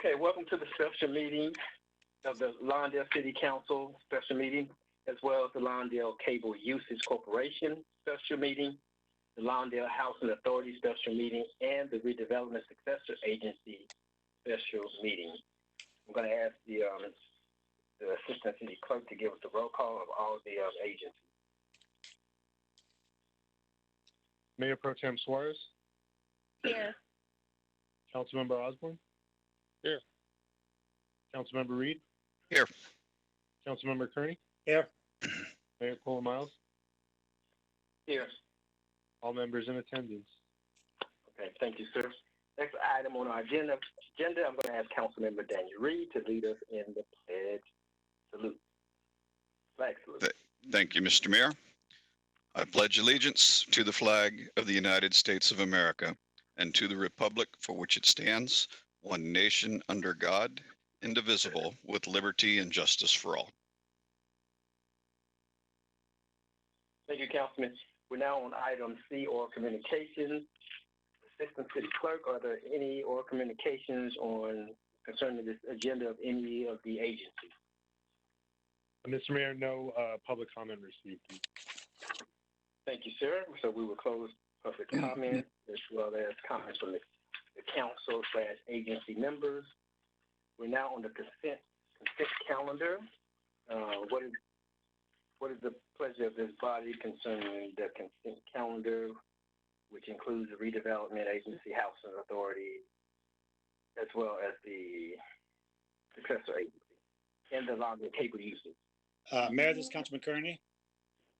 Okay, welcome to the special meeting of the Lawndale City Council special meeting, as well as the Lawndale Cable Usage Corporation special meeting, the Lawndale Housing Authority special meeting, and the Redevelopment Successor Agency special meeting. I'm going to ask the Assistant City Clerk to give us the roll call of all the agencies. Mayor Pro Tem Suarez. Here. Councilmember Osborne. Here. Councilmember Reid. Here. Councilmember Kearney. Here. Mayor Miles. Here. All members in attendance. Okay, thank you, sir. Next item on our agenda, I'm going to ask Councilmember Daniel Reid to lead us in the pledge salute. Flag salute. Thank you, Mr. Mayor. I pledge allegiance to the flag of the United States of America and to the republic for which it stands, one nation under God, indivisible, with liberty and justice for all. Thank you, Councilman. We're now on item C, oral communications. Assistant City Clerk, are there any oral communications concerning this agenda of any of the agencies? Mr. Mayor, no public comment received. Thank you, sir. So we will close public comment as well as comments from the council/agency members. We're now on the consent calendar. What is the pleasure of this body concerning the consent calendar, which includes the Redevelopment Agency, Housing Authority, as well as the successor agency, and the Lawndale Cable usage? Mayor, this is Councilman Kearney.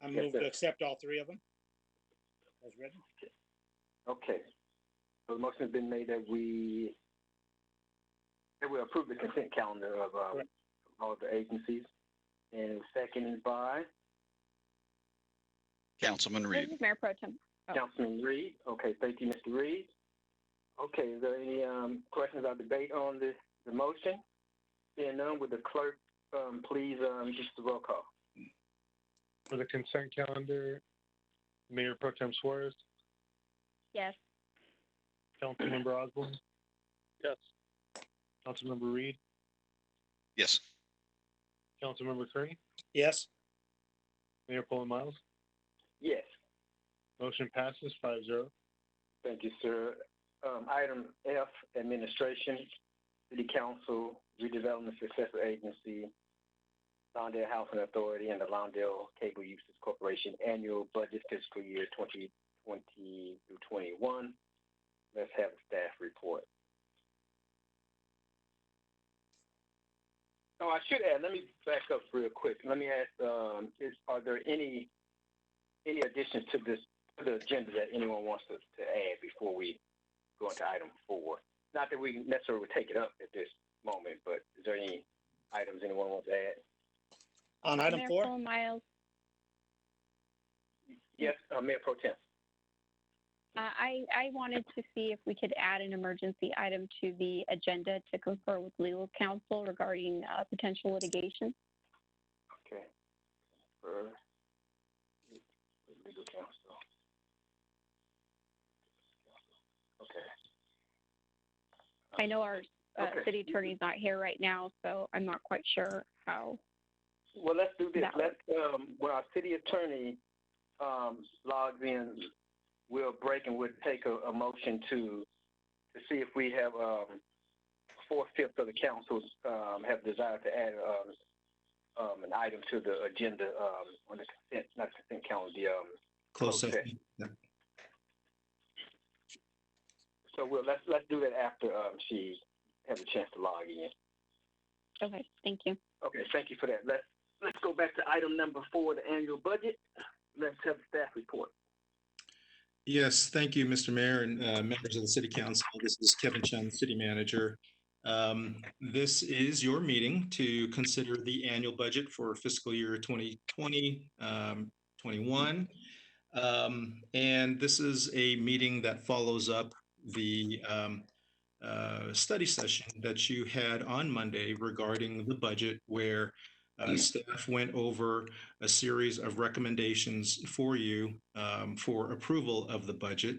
I move to accept all three of them as written. Okay. So the motion has been made that we approve the consent calendar of all the agencies, and seconded by Councilman Reid. This is Mayor Pro Tem. Councilman Reid. Okay, thank you, Mr. Reid. Okay, is there any questions or debate on the motion? Seeing none, would the clerk please just the roll call? For the consent calendar, Mayor Pro Tem Suarez. Yes. Councilmember Osborne. Yes. Councilmember Reid. Yes. Councilmember Kearney. Yes. Mayor Miles. Yes. Motion passes 5-0. Thank you, sir. Item F, administration, City Council, Redevelopment Successor Agency, Lawndale Housing Authority, and the Lawndale Cable Usage Corporation annual budget fiscal year 2020 through 21. Let's have a staff report. Oh, I should add, let me back up real quick. Let me ask, are there any additions to the agenda that anyone wants to add before we go into item 4? Not that we necessarily would take it up at this moment, but is there any items anyone wants to add? On item Mayor 4? Miles. Yes, Mayor Pro Tem. I wanted to see if we could add an emergency item to the agenda to confer with legal counsel regarding potential litigation. Okay. For legal counsel. Okay. I know our Okay. city attorney's not here right now, so I'm not quite sure how. Well, let's do this. That Let's when our city attorney logs in, we'll break and we'll take a motion to see if we have 4/5 of the councils have desire to add an item to the agenda on the consent, not consent calendar, the Closed session. Yeah. So let's do that after she has a chance to log in. Okay, thank you. Okay, thank you for that. Let's go back to item number 4, the annual budget. Let's have the staff report. Yes, thank you, Mr. Mayor and members of the City Council. This is Kevin Chun, City Manager. This is your meeting to consider the annual budget for fiscal year 2020, 21. And this is a meeting that follows up the study session that you had on Monday regarding the budget, where staff went over a series of recommendations for you for approval of the budget.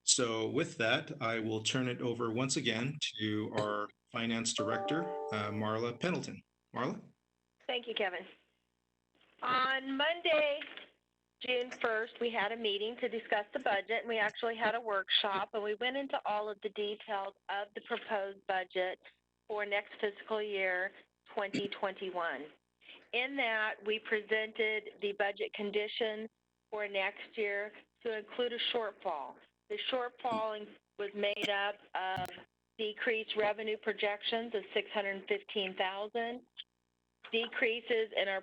So with that, I will turn it over once again to our Finance Director, Marla Pendleton. Marla? Thank you, Kevin. On Monday, June 1st, we had a meeting to discuss the budget, and we actually had a workshop, and we went into all of the details of the proposed budget for next fiscal year 2021. In that, we presented the budget condition for next year to include a shortfall. The shortfall was made up of decreased revenue projections of $615,000, decreases in our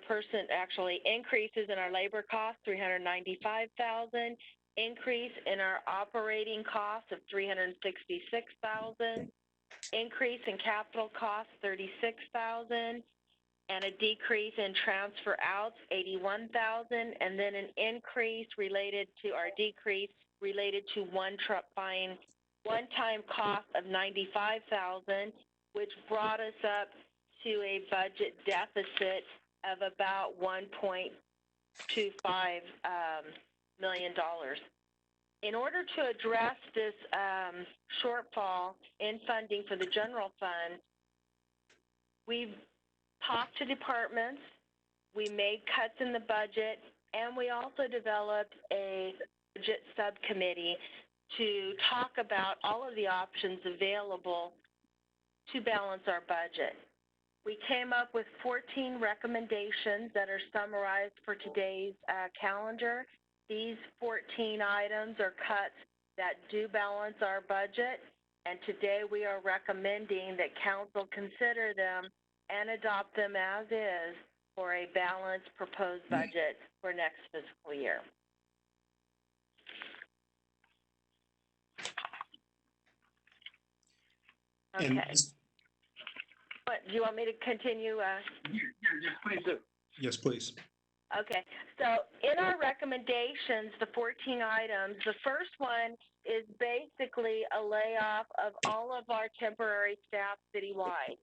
increases in our labor costs, $395,000, increase in our operating costs of $366,000, increase in capital costs, $36,000, and a decrease in transfer outs, $81,000, and then an increase related to one-time cost of $95,000, which brought us up to a budget deficit of about $1.25 million. In order to address this shortfall in funding for the general fund, we've talked to departments, we made cuts in the budget, and we also developed a budget subcommittee to talk about all of the options available to balance our budget. We came up with 14 recommendations that are summarized for today's calendar. These 14 items are cuts that do balance our budget, and today we are recommending that council consider them and adopt them as is for a balanced proposed budget for next fiscal year. Okay. What, do you want me to continue? Yes, please do. Yes, please. Okay, so in our recommendations, the 14 items, the first one is basically a layoff of all of our temporary staff citywide.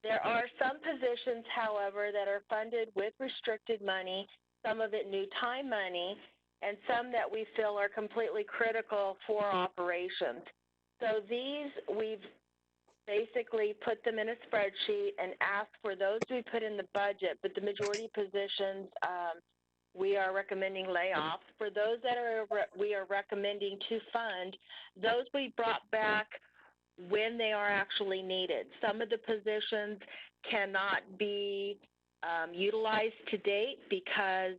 There are some positions, however, that are funded with restricted money, some of it new time money, and some that we feel are completely critical for operations. So these, we've basically put them in a spreadsheet and asked for those to be put in the budget, but the majority positions we are recommending layoffs. For those that we are recommending to fund, those we brought back when they are actually needed. Some of the positions cannot be utilized to date because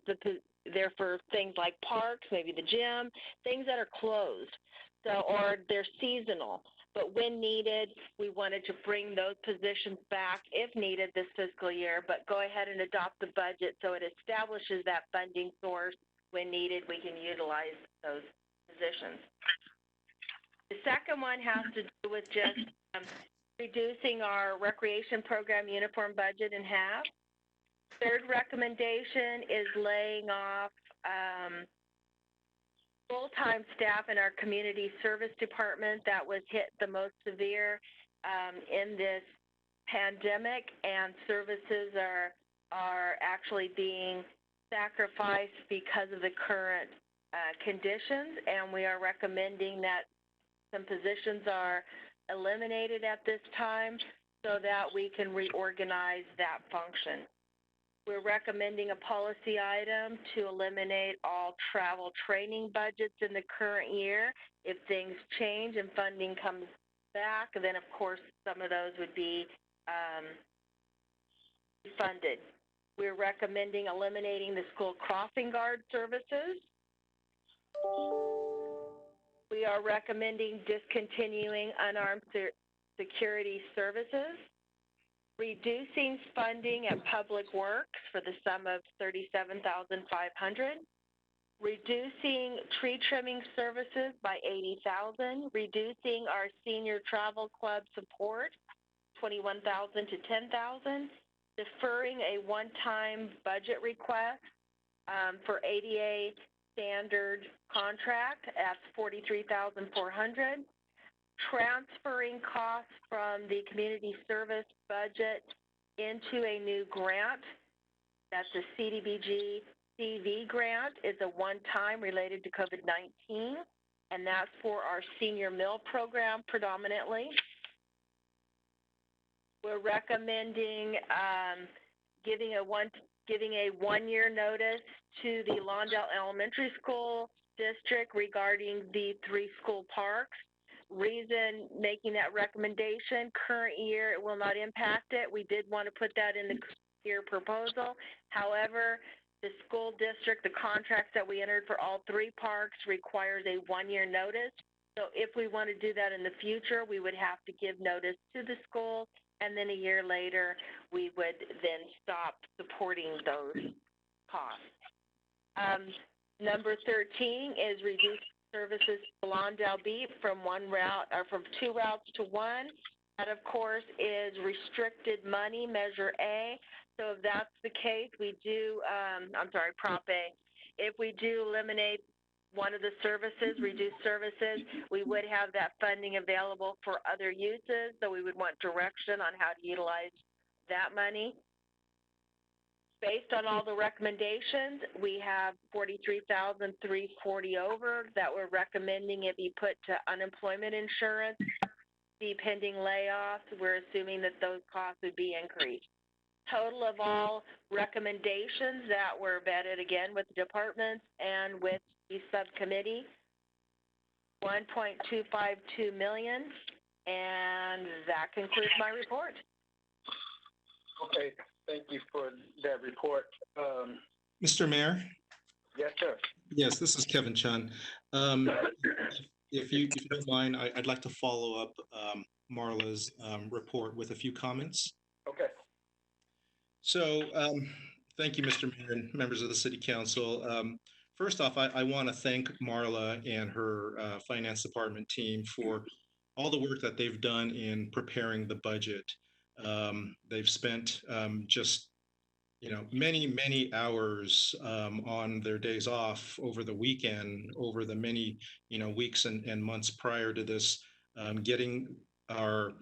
they're for things like parks, maybe the gym, things that are closed, or they're seasonal. But when needed, we wanted to bring those positions back if needed this fiscal year, but go ahead and adopt the budget so it establishes that funding source. When needed, we can utilize those positions. The second one has to do with just reducing our recreation program uniform budget in half. Third recommendation is laying off full-time staff in our community service department that was hit the most severe in this pandemic, and services are actually being sacrificed because of the current conditions, and we are recommending that some positions are eliminated at this time so that we can reorganize that function. We're recommending a policy item to eliminate all travel training budgets in the current year. If things change and funding comes back, then of course some of those would be funded. We're recommending eliminating the school crossing guard services. We are recommending discontinuing unarmed security services, reducing funding at Public Works for the sum of $37,500, reducing tree trimming services by $80,000, reducing our senior travel club support $21,000 to $10,000, deferring a one-time budget request for ADA standard contract at $43,400. Transferring costs from the community service budget into a new grant. That's the Cdbg CV grant. It's a one-time related to COVID-19, and that's for our senior meal program predominantly. We're recommending giving a one-year notice to the Lawndale Elementary School District regarding the 3 school parks. Reason making that recommendation, current year, it will not impact it. We did want to put that in the year proposal. However, the school district, the contracts that we entered for all 3 parks requires a one-year notice. So if we want to do that in the future, we would have to give notice to the school, and then a year later, we would then stop supporting those costs. Number 13 is reduce services to Lawndale Beat from 2 routes to 1. That, of course, is restricted money, Measure A. So if that's the case, we do, Prop A. If we do eliminate one of the services, reduce services, we would have that funding available for other uses. So we would want direction on how to utilize that money. Based on all the recommendations, we have $43,340 over that we're recommending it be put to unemployment insurance. The pending layoffs, we're assuming that those costs would be increased. Total of all recommendations that were vetted again with the departments and with the subcommittee, $1.252 million, and that concludes my report. Okay, thank you for that report. Mr. Mayor? Yes, sir. Yes, this is Kevin Chun. If you don't mind, I'd like to follow up Marla's report with a few comments. Okay. So thank you, Mr. Mayor and members of the City Council. First off, I want to thank Marla and her Finance Department team for all the work that they've done in preparing the budget. They've spent just many hours on their days off over the weekend, over the many weeks and months prior to this, getting our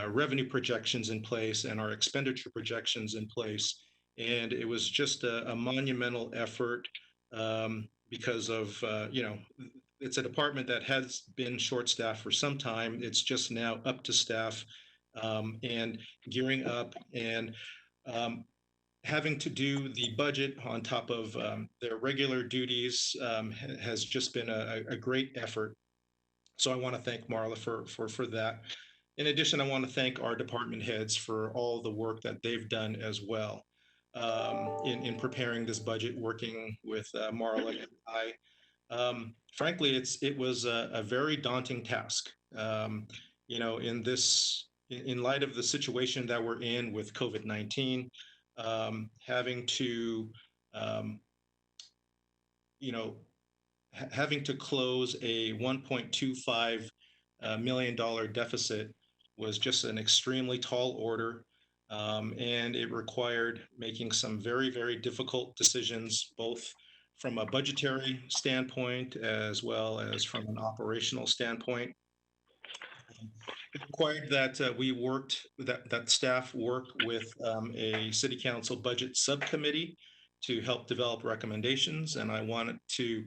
revenue projections in place and our expenditure projections in place. And it was just a monumental effort because of it's a department that has been short-staffed for some time. It's just now up to staff and gearing up and having to do the budget on top of their regular duties has just been a great effort. So I want to thank Marla for that. In addition, I want to thank our department heads for all the work that they've done as well in preparing this budget, working with Marla and I. Frankly, it was a very daunting task. In light of the situation that we're in with COVID-19, having to close a $1.25 million deficit was just an extremely tall order, and it required making some very, very difficult decisions, both from a budgetary standpoint as well as from an operational standpoint. It required that that staff work with a City Council budget subcommittee to help develop recommendations. And I wanted to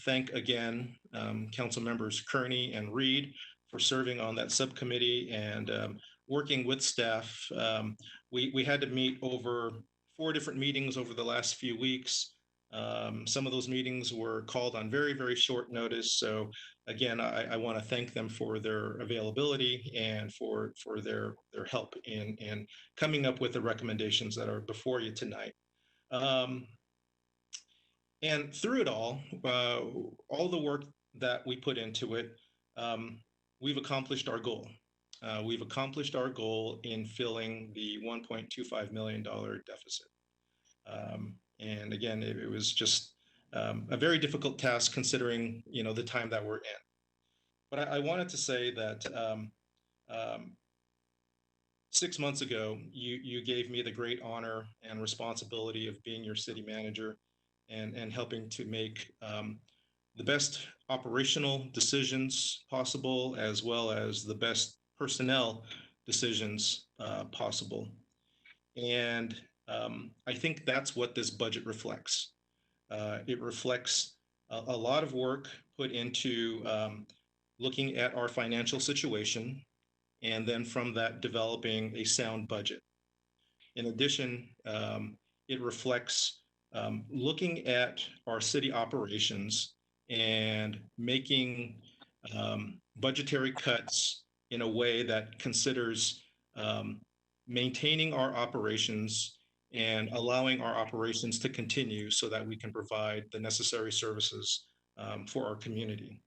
thank again Councilmembers Kearney and Reid for serving on that subcommittee and working with staff. We had to meet over 4 different meetings over the last few weeks. Some of those meetings were called on very, very short notice. So again, I want to thank them for their availability and for their help in coming up with the recommendations that are before you tonight. And through it all the work that we put into it, we've accomplished our goal. We've accomplished our goal in filling the $1.25 million deficit. And again, it was just a very difficult task considering, the time that we're in. But I wanted to say that 6 months ago, you gave me the great honor and responsibility of being your city manager and helping to make the best operational decisions possible, as well as the best personnel decisions possible. And I think that's what this budget reflects. It reflects a lot of work put into looking at our financial situation and then from that, developing a sound budget. In addition, it reflects looking at our city operations and making budgetary cuts in a way that considers maintaining our operations and allowing our operations to continue so that we can provide the necessary services for our community.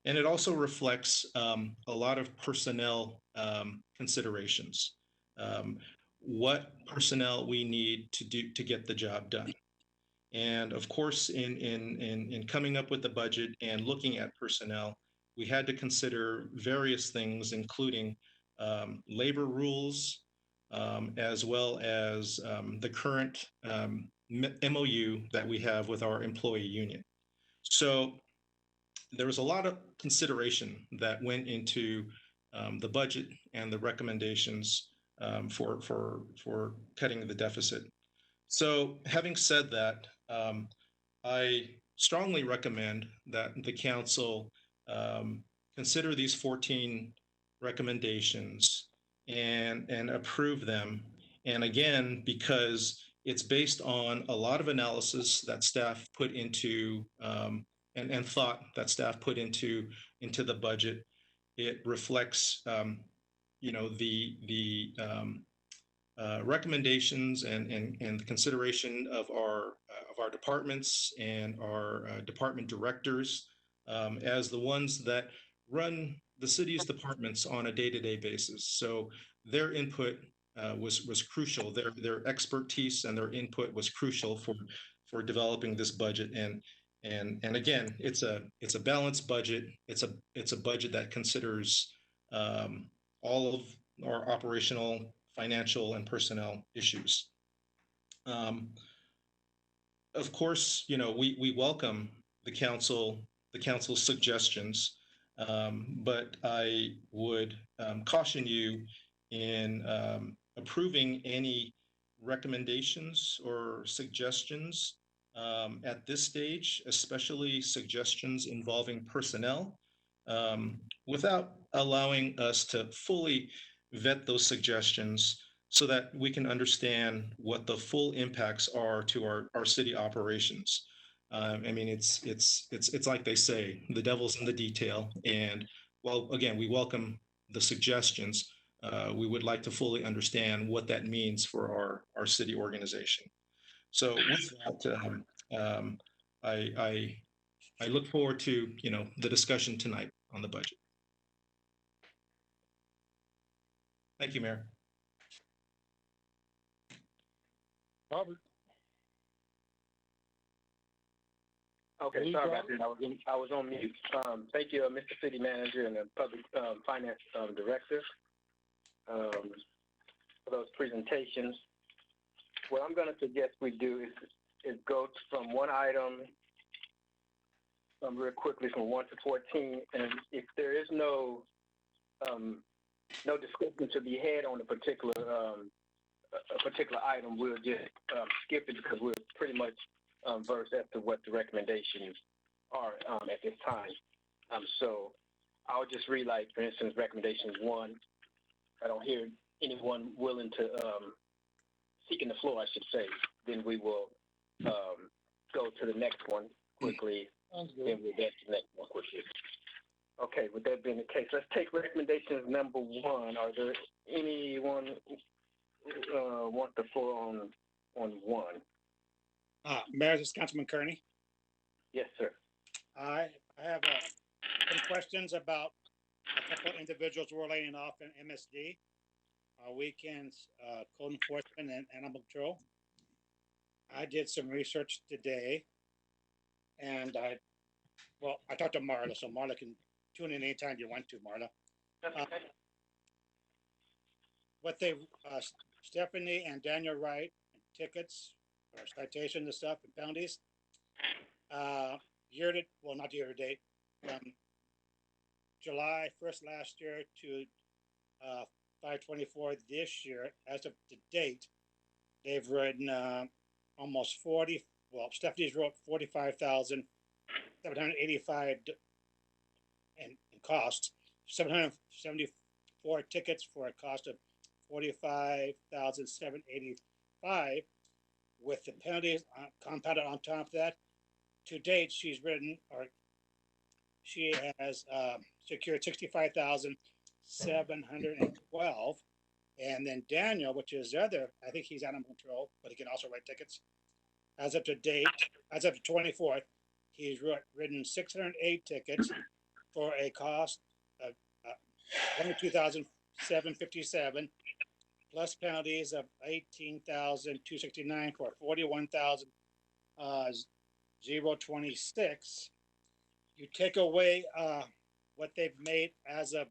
And it also reflects a lot of personnel considerations. What personnel we need to get the job done. And of course, in coming up with the budget and looking at personnel, we had to consider various things, including labor rules, as well as the current MOU that we have with our employee union. So there was a lot of consideration that went into the budget and the recommendations for cutting the deficit. So having said that, I strongly recommend that the council consider these 14 recommendations and approve them. And again, because it's based on a lot of analysis that staff put into and thought that staff put into the budget, it reflects the recommendations and the consideration of our departments and our department directors as the ones that run the city's departments on a day-to-day basis. So their input was crucial. Their expertise and their input was crucial for developing this budget. And again, it's a balanced budget. It's a budget that considers all of our operational, financial, and personnel issues. Of course, we welcome the council's suggestions, but I would caution you in approving any recommendations or suggestions at this stage, especially suggestions involving personnel, without allowing us to fully vet those suggestions so that we can understand what the full impacts are to our city operations. I mean, it's like they say, the devil's in the detail. And while, again, we welcome the suggestions, we would like to fully understand what that means for our city organization. So with that, I look forward to, the discussion tonight on the budget. Thank you, Mayor. Robert? Okay, sorry about that. I was on mute. Thank you, Mr. City Manager and the Public Finance Director, for those presentations. What I'm going to suggest we do is go from one item real quickly from 1 to 14, and if there is no discussion to be had on a particular item, we'll just skip it because we're pretty much versed as to what the recommendations are at this time. So I'll just read, like, for instance, recommendations 1. I don't hear anyone willing to seeking the floor, I should say. Then we will go to the next one quickly. Then we'll get to the next one quickly. Okay, with that being the case, let's take recommendations number 1. Are there anyone want the floor on 1? Mayor, this is Councilman Kearney. Yes, sir. I have some questions about a couple of individuals we're laying off in MSD, weekends, code enforcement and animal control. I did some research today, and I talked to Marla, so Marla can tune in anytime you want to, Marla. What they, Stephanie and Daniel Wright, tickets or citations and stuff and penalties, not year to date, from July 1st last year to 5/24 this year, as of the date, they've written almost 40. Well, Stephanie's wrote 45,785 in cost, 770 4 tickets for a cost of $45,785, with the penalties compounded on top of that. To date, she has secured $65,712. And then Daniel, which is the other, I think he's animal control, but he can also write tickets. As of to date, as of the 24th, he's written 608 tickets for a cost of $22,757, plus penalties of $18,269 for $41,026. You take away what they've made as of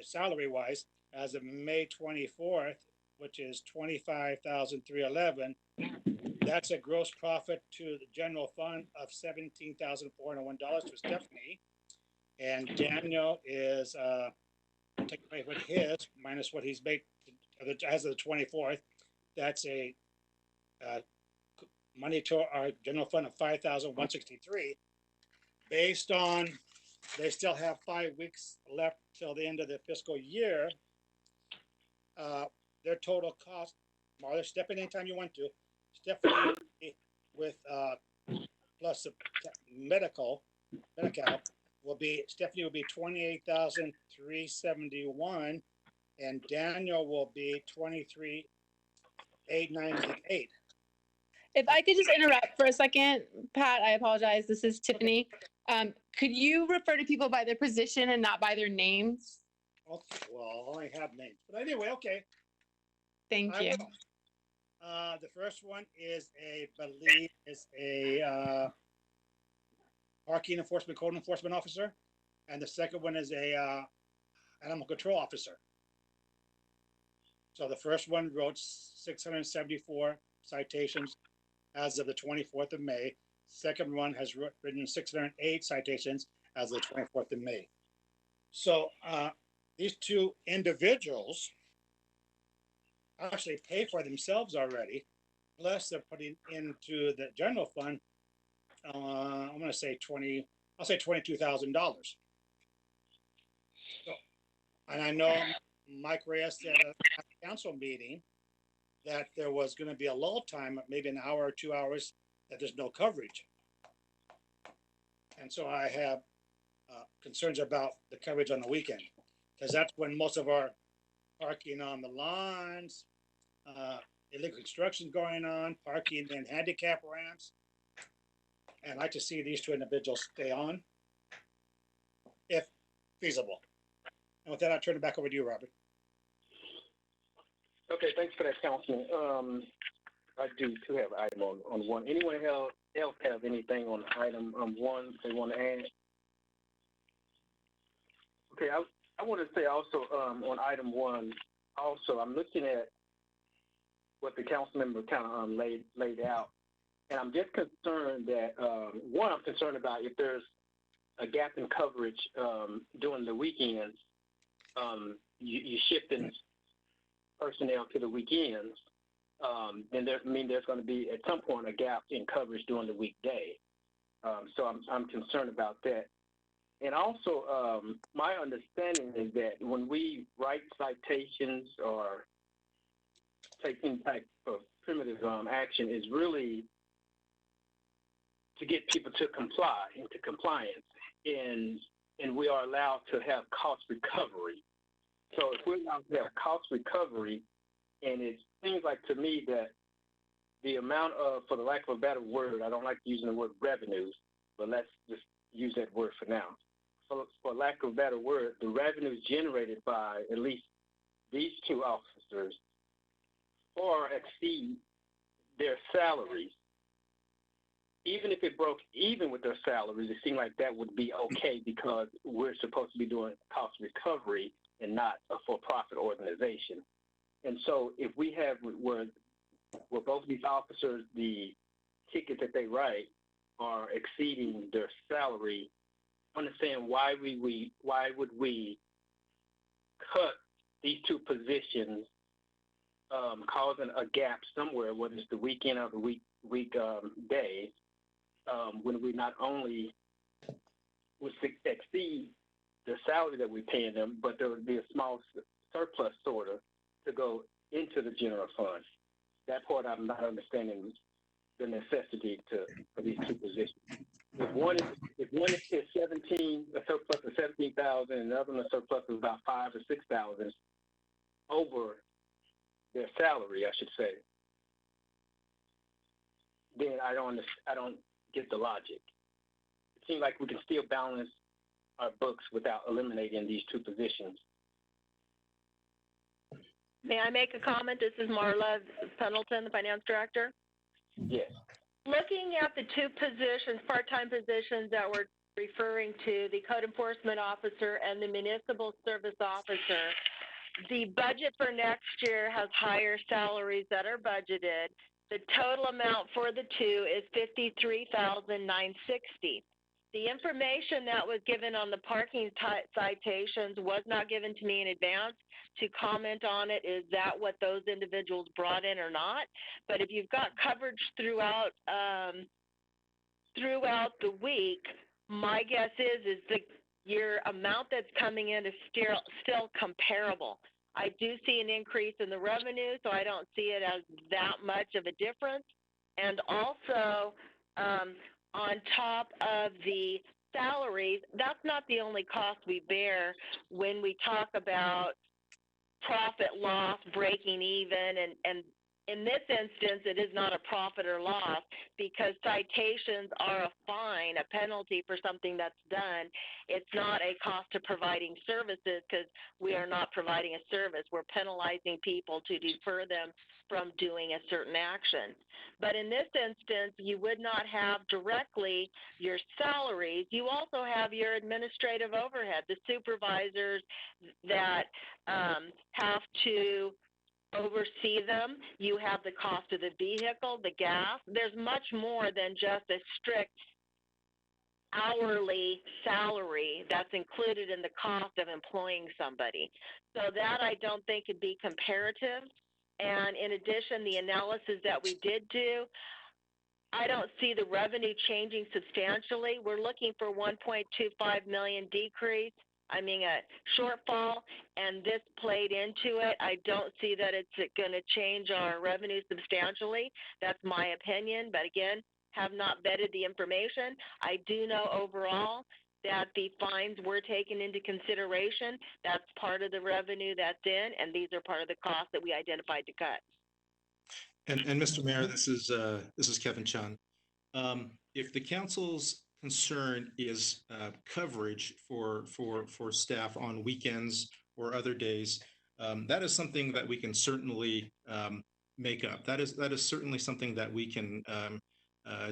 salary wise as of May 24th, which is $25,311. That's a gross profit to the general fund of $17,401 to Stephanie. And Daniel is take away with his minus what he's made as of the 24th. That's a money to our general fund of $5,163. Based on they still have 5 weeks left till the end of the fiscal year. Their total cost, Marla, step in anytime you want to. Stephanie with plus the medical will be Stephanie will be $28,371, and Daniel will be $23,898. If I could just interrupt for a second, Pat, I apologize. This is Tiffany. Could you refer to people by their position and not by their names? Okay, well, I only have names, but anyway, okay. Thank you. The first one is a parking enforcement, code enforcement officer, and the second one is a animal control officer. So the first one wrote 674 citations as of the 24th of May. Second one has written 608 citations as of the 24th of May. So these two individuals actually pay for themselves already, plus they're putting into the general fund, I'm going to say $22,000. So, and I know Mike Reyes said at a council meeting that there was going to be a lull time, maybe an hour or 2 hours, that there's no coverage. And so I have concerns about the coverage on the weekend, because that's when most of our parking on the lawns, illegal construction going on, parking in handicap ramps. And I'd like to see these two individuals stay on, if feasible. And with that, I'll turn it back over to you, Robert. Okay, thanks for that, Councilman. I do too have an item on one. Anyone else have anything on item one they want to add? Okay, I want to say also on item one, also I'm looking at what the council member kind of laid out, and I'm just concerned that one, I'm concerned about if there's a gap in coverage during the weekends, you shifting personnel to the weekends, then there's going to be at some point a gap in coverage during the weekday. So I'm concerned about that. And also, my understanding is that when we write citations or take any type of primitive action, is really to get people to comply into compliance, and we are allowed to have cost recovery. So if we're allowed to have cost recovery, and it seems like to me that the amount of, for the lack of a better word, I don't like using the word revenues, but let's just use that word for now. So for lack of a better word, the revenues generated by at least these two officers far exceed their salaries. Even if it broke even with their salaries, it seemed like that would be okay because we're supposed to be doing cost recovery and not a for-profit organization. And so if we have where both of these officers, the tickets that they write are exceeding their salary, understand why would we cut these two positions, causing a gap somewhere, whether it's the weekend or the weekday, when we not only would exceed the salary that we're paying them, but there would be a small surplus sort of to go into the general fund. That part I'm not understanding the necessity for these two positions. If one is 17, a surplus of 17,000, and the other one a surplus of about 5,000 or 6,000 over their salary, I should say, then I don't get the logic. It seems like we can still balance our books without eliminating these two positions. May I make a comment? This is Marla Pendleton, the finance director. Yes. Looking at the two positions, part-time positions that we're referring to, the code enforcement officer and the municipal service officer, the budget for next year has higher salaries that are budgeted. The total amount for the two is $53,960. The information that was given on the parking citations was not given to me in advance to comment on it. Is that what those individuals brought in or not? But if you've got coverage throughout the week, my guess is your amount that's coming in is still comparable. I do see an increase in the revenue, so I don't see it as that much of a difference. And also, on top of the salaries, that's not the only cost we bear when we talk about profit loss, breaking even, and in this instance, it is not a profit or loss because citations are a fine, a penalty for something that's done. It's not a cost to providing services because we are not providing a service. We're penalizing people to defer them from doing a certain action. But in this instance, you would not have directly your salaries. You also have your administrative overhead, the supervisors that have to oversee them. You have the cost of the vehicle, the gas. There's much more than just a strict hourly salary that's included in the cost of employing somebody. So that I don't think could be comparative. And in addition, the analysis that we did do, I don't see the revenue changing substantially. We're looking for 1.25 million decrease. I mean, a shortfall, and this played into it. I don't see that it's going to change our revenue substantially. That's my opinion. But again, have not vetted the information. I do know overall that the fines were taken into consideration. That's part of the revenue that's in, and these are part of the costs that we identified to cut. And Mr. Mayor, this is Kevin Chun. If the council's concern is coverage for staff on weekends or other days, that is something that we can certainly make up. That is certainly something that we can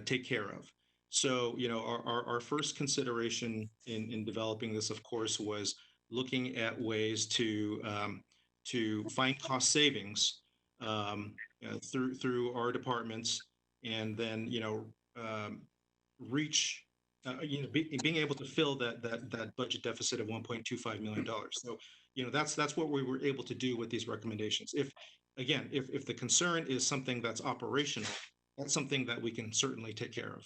take care of. So, you know, our first consideration in developing this, of course, was looking at ways to find cost savings through our departments, and then reach being able to fill that budget deficit of $1.25 million. So, you know, that's what we were able to do with these recommendations. If the concern is something that's operational, that's something that we can certainly take care of.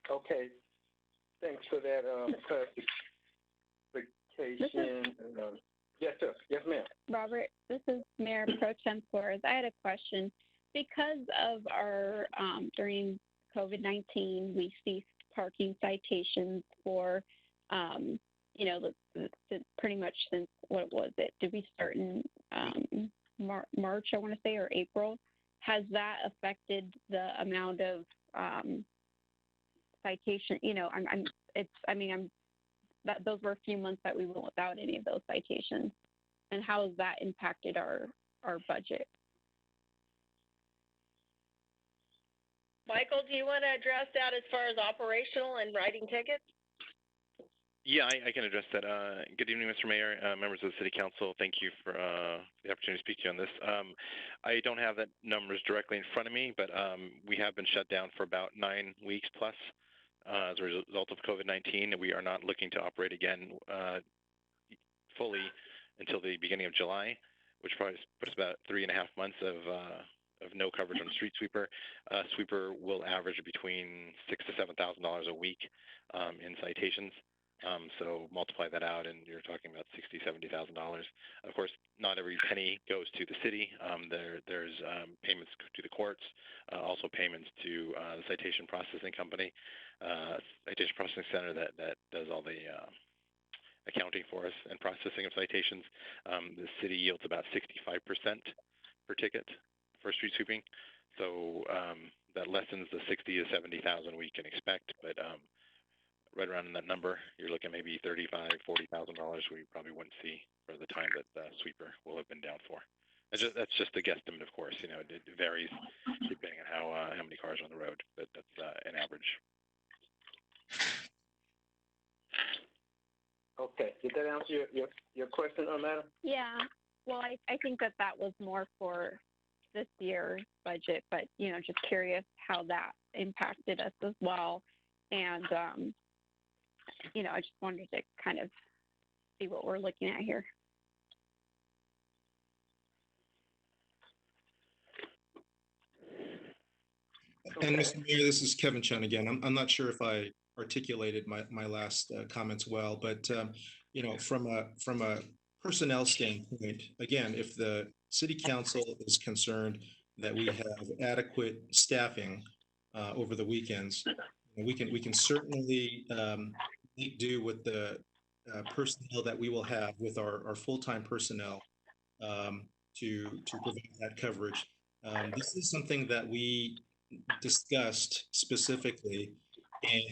Okay, thanks for that clarification. Yes, sir. Yes, ma'am. Robert, this is Mayor Pro Tem Flores. I had a question. Because of our, during COVID-19, we ceased parking citations for, pretty much since, what was it? Did we start in March, I want to say, or April? Has that affected the amount of citation? Those were a few months that we went without any of those citations. And how has that impacted our budget? Michael, do you want to address that as far as operational and writing tickets? Yeah, I can address that. Good evening, Mr. Mayor, members of the City Council. Thank you for the opportunity to speak to you on this. I don't have that numbers directly in front of me, but we have been shut down for about 9 weeks plus as a result of COVID-19, and we are not looking to operate again fully until the beginning of July, which probably puts about 3.5 months of of no coverage on street sweeper. Sweeper will average between $6,000 to $7,000 a week in citations. So multiply that out, and you're talking about $60,000, $70,000. Of course, not every penny goes to the city. There's payments to the courts, also payments to the citation processing company, citation processing center that does all the accounting for us and processing of citations. The city yields about 65% per ticket for street sweeping, so that lessens the $60,000 to $70,000 we can expect, but right around in that number, you're looking maybe $35,000, $40,000 we probably wouldn't see for the time that the sweeper will have been down for. That's just a guesstimate, of course. You know, it varies depending on how many cars are on the road, but that's an average. Okay, did that answer your question, madam? Yeah. Well, I think that was more for this year's budget, but, you know, just curious how that impacted us as well. And, you know, I just wanted to kind of see what we're looking at here. And Mr. Mayor, this is Kevin Chun again. I'm not sure if I articulated my last comments well, but you know, from a personnel standpoint, again, if the city council is concerned that we have adequate staffing over the weekends, we can certainly make do with the personnel that we will have with our full-time personnel to provide that coverage. This is something that we discussed specifically,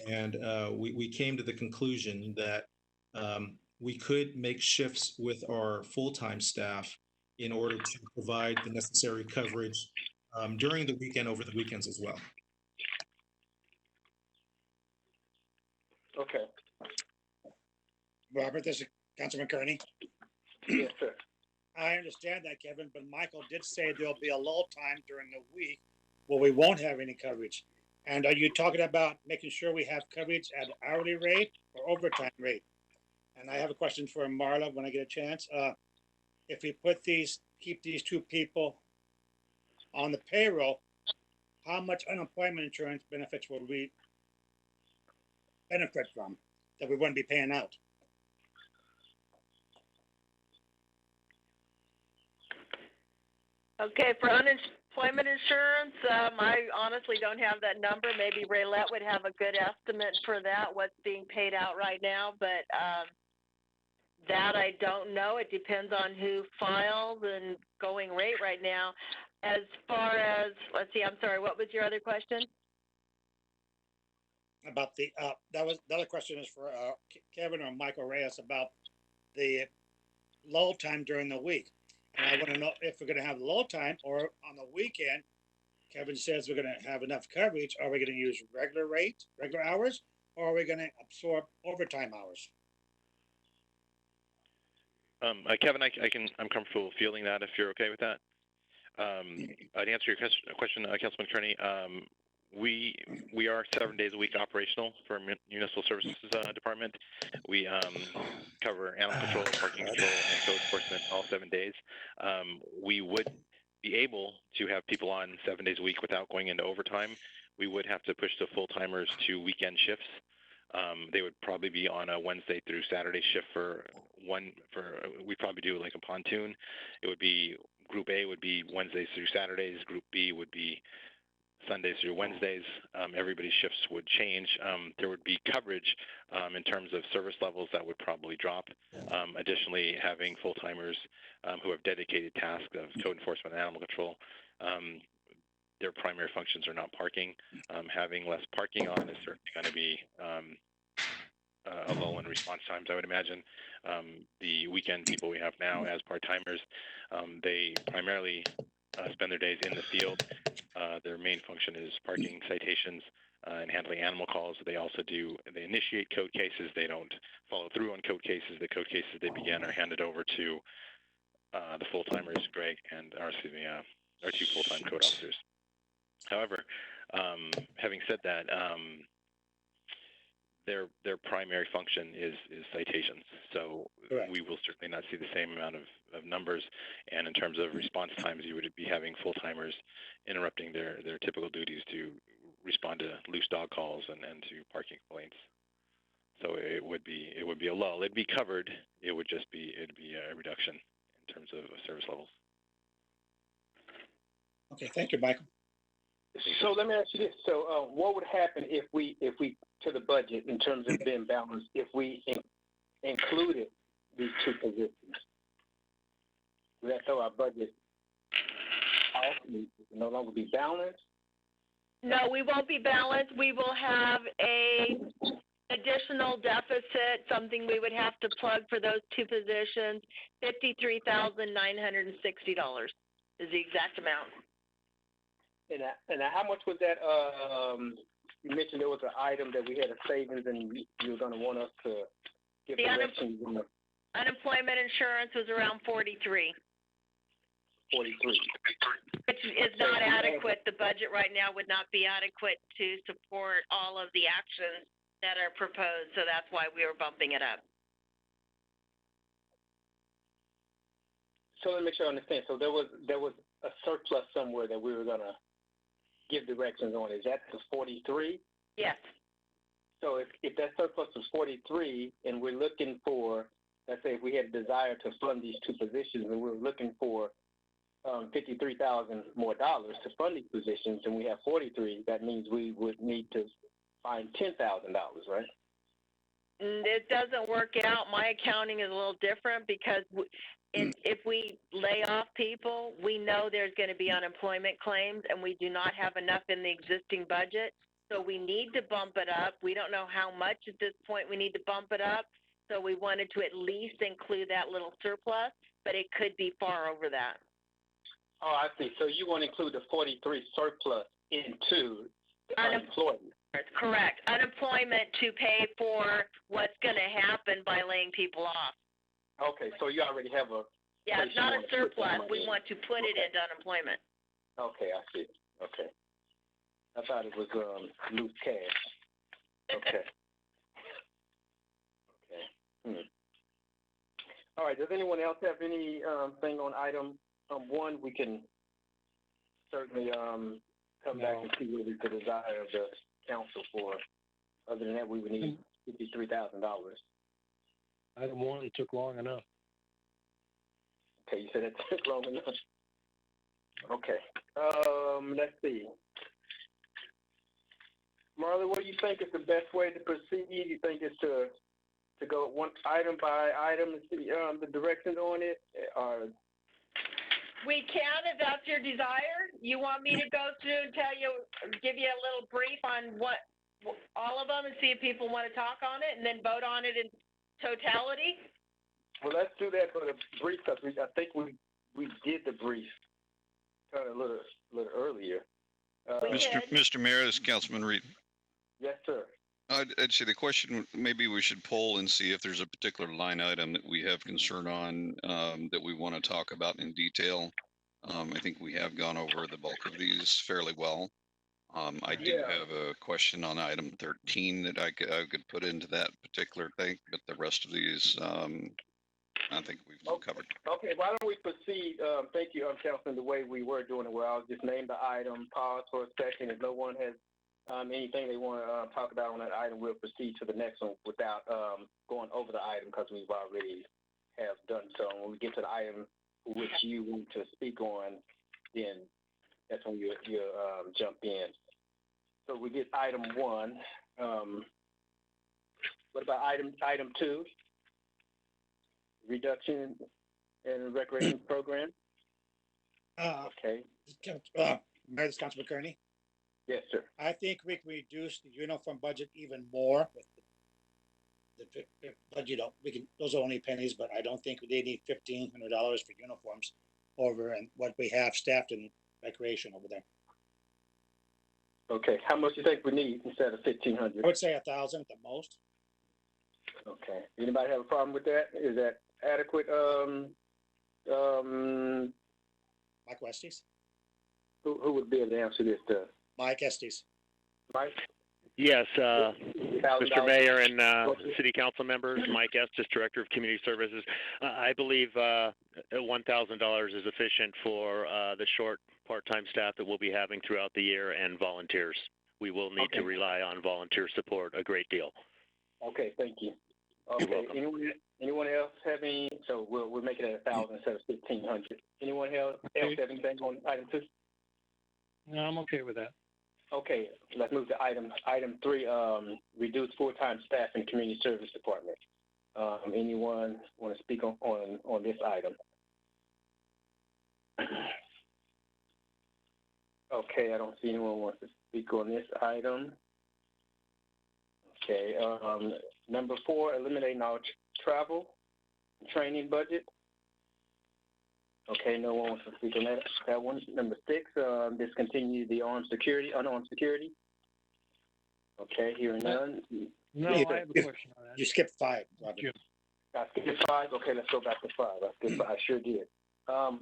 and we came to the conclusion that we could make shifts with our full-time staff in order to provide the necessary coverage during the weekend, over the weekends as well. Okay. Robert, this is Councilman Kearney. Yes, sir. I understand that, Kevin, but Michael did say there'll be a lull time during the week where we won't have any coverage. And are you talking about making sure we have coverage at hourly rate or overtime rate? And I have a question for Marla when I get a chance. If we keep these two people on the payroll, how much unemployment insurance benefits will we benefit from that we wouldn't be paying out? Okay, for unemployment insurance, I honestly don't have that number. Maybe Raylette would have a good estimate for that, what's being paid out right now, but that I don't know. It depends on who filed and going rate right now. As far as, let's see, I'm sorry, what was your other question? About the the other question is for Kevin or Michael Reyes about the lull time during the week. And I want to know if we're going to have lull time or on the weekend. Kevin says we're going to have enough coverage. Are we going to use regular hours, or are we going to absorb overtime hours? Kevin, I'm comfortable fielding that if you're okay with that. I'd answer your question, Councilman Kearney. We are 7 days a week operational for Municipal Services Department. We cover animal control, parking control, and code enforcement all 7 days. We would be able to have people on 7 days a week without going into overtime. We would have to push the full-timers to weekend shifts. They would probably be on a Wednesday through Saturday shift we'd probably do like a pontoon. It would be Group A would be Wednesdays through Saturdays. Group B would be Sundays through Wednesdays. Everybody's shifts would change. There would be coverage in terms of service levels that would probably drop. Additionally, having full-timers who have dedicated tasks of code enforcement and animal control, their primary functions are not parking. Having less parking on is certainly going to be a lull in response times, I would imagine. The weekend people we have now as part-timers, they primarily spend their days in the field. Their main function is parking citations and handling animal calls. They initiate code cases. They don't follow through on code cases. The code cases they begin are handed over to the full-timers, Greg, and our two full-time code officers. However, having said that, their primary function is citations. So Correct. we will certainly not see the same amount of numbers. And in terms of response times, you would be having full-timers interrupting their typical duties to respond to loose dog calls and to parking complaints. So it would be a lull. It'd be covered. It'd be a reduction in terms of service levels. Okay, thank you, Michael. So let me ask you this. So what would happen if we to the budget in terms of being balanced if we included these two positions? Would that throw our budget off? Would it no longer be balanced? No, we won't be balanced. We will have a additional deficit, something we would have to plug for those two positions. $53,960 is the exact amount. And how much was that? You mentioned there was an item that we had a savings, and you were going to want us to give The directions. unemployment insurance was around 43. 43. Which is not adequate. The budget right now would not be adequate to support all of the actions that are proposed, so that's why we were bumping it up. So let me make sure I understand. So there was a surplus somewhere that we were going to give directions on. Is that the 43? Yes. So if that surplus was 43, and we're looking for, let's say, if we had a desire to fund these two positions, and we're looking for $53,000 more dollars to fund these positions, and we have 43, that means we would need to find $10,000, right? It doesn't work out. My accounting is a little different because if we lay off people, we know there's going to be unemployment claims, and we do not have enough in the existing budget. So we need to bump it up. We don't know how much at this point we need to bump it up. So we wanted to at least include that little surplus, but it could be far over that. Oh, I see. So you want to include the 43 surplus into unemployment. Correct. Unemployment to pay for what's going to happen by laying people off. Okay, so you already have a... Yeah, it's not a surplus. We want to put it into unemployment. Okay, I see. Okay. I thought it was loose cash. Okay. Okay. All right, does anyone else have any thing on item 1? We can certainly come back and see what is the desire of the council for. Other than that, we would need $53,000. Item 1 took long enough. Okay, you said it took long enough. Okay. Let's see. Marley, what do you think is the best way to proceed? You think it's to go one item by item and see the directions on it, or? We can, if that's your desire. You want me to go through and give you a little brief on what all of them, and see if people want to talk on it, and then vote on it in totality? Well, let's do that for the brief, because I think we did the brief kind of a little earlier. Mr. Mayor, this is Councilman Reid. Yes, sir. I'd say the question, maybe we should poll and see if there's a particular line item that we have concern on that we want to talk about in detail. I think we have gone over the bulk of these fairly well. I do have a question on item 13 that I could put into that particular thing, but the rest of these, I think we've covered. Okay, why don't we proceed? Thank you, Councilman, the way we were doing it, where I'll just name the item, pause for a second. If no one has anything they want to talk about on that item, we'll proceed to the next one without going over the item, because we've already have done so. When we get to the item which you want to speak on, then that's when you jump in. So we did item 1. What about item 2? Reduction in recreation program? Okay. Mayor, this is Councilman Kearney. Yes, sir. I think we can reduce the uniform budget even more. But those are only pennies, but I don't think they need $1,500 for uniforms over and what we have staffed in recreation over there. Okay, how much do you think we need instead of $1,500? I would say 1,000 at the most. Okay. Anybody have a problem with that? Is that adequate? Mike Estes. Who would be able to answer this? Mike Estes. Mike? Yes, $1,000. Mr. Mayor and City Council members, Mike Estes, Director of Community Services. I believe $1,000 is efficient for the short part-time staff that we'll be having throughout the year and volunteers. We will need to rely on volunteer support a great deal. Okay, thank you. You're Okay, welcome. anyone else have any? So we'll make it at 1,000 instead of 1,500. Anyone else have anything on item 2? No, I'm okay with that. Okay, let's move to item 3, reduce full-time staff in community service department. Anyone want to speak on this item? Okay, I don't see anyone wants to speak on this item. Okay, number 4, eliminating our travel and training budget. Okay, no one wants to speak on that one. Number 6, discontinue the unarmed security. Okay, hearing none. No, I have a question on that. You skipped 5, Robert. Jim. I skipped 5. Okay, let's go back to 5. I sure did.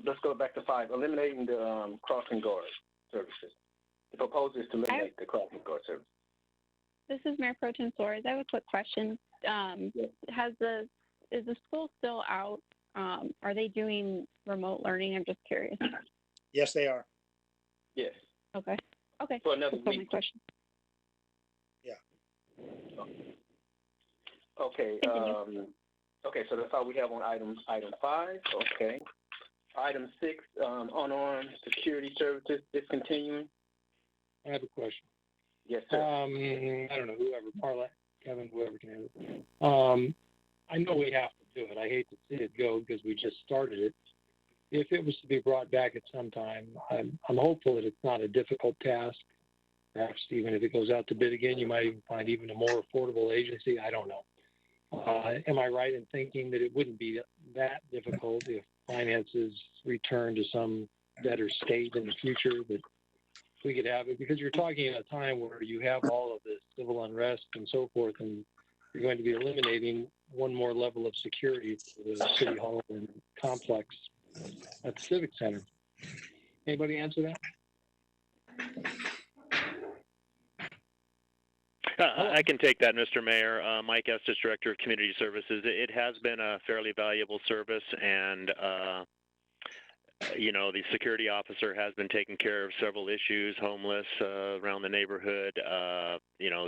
Let's go back to 5. Eliminating the crossing guard services. The proposal is to eliminate the crossing guard service. This is Mayor Proton Flores. I have a quick question. Is the school still out? Are they doing remote learning? I'm just curious. Yes, they are. Yes. Okay. For another That's all my week. question. Yeah. Okay. Okay. So that's all we have on item 5. Okay. Item 6, unarmed security services discontinuing. I have a question. Yes, sir. I don't know, whoever, Marla, Kevin, whoever can handle it. I know we have to do it. I hate to see it go because we just started it. If it was to be brought back at some time, I'm hopeful that it's not a difficult task. Perhaps even if it goes out to bid again, you might even find even a more affordable agency. I don't know. Am I right in thinking that it wouldn't be that difficult if finances return to some better state in the future, that we could have it? Because you're talking at a time where you have all of this civil unrest and so forth, and you're going to be eliminating one more level of security for the city hall and complex at the Civic Center. Anybody answer that? I can take that, Mr. Mayor. Mike Estes, Director of Community Services. It has been a fairly valuable service, and the security officer has been taking care of several issues, homeless around the neighborhood.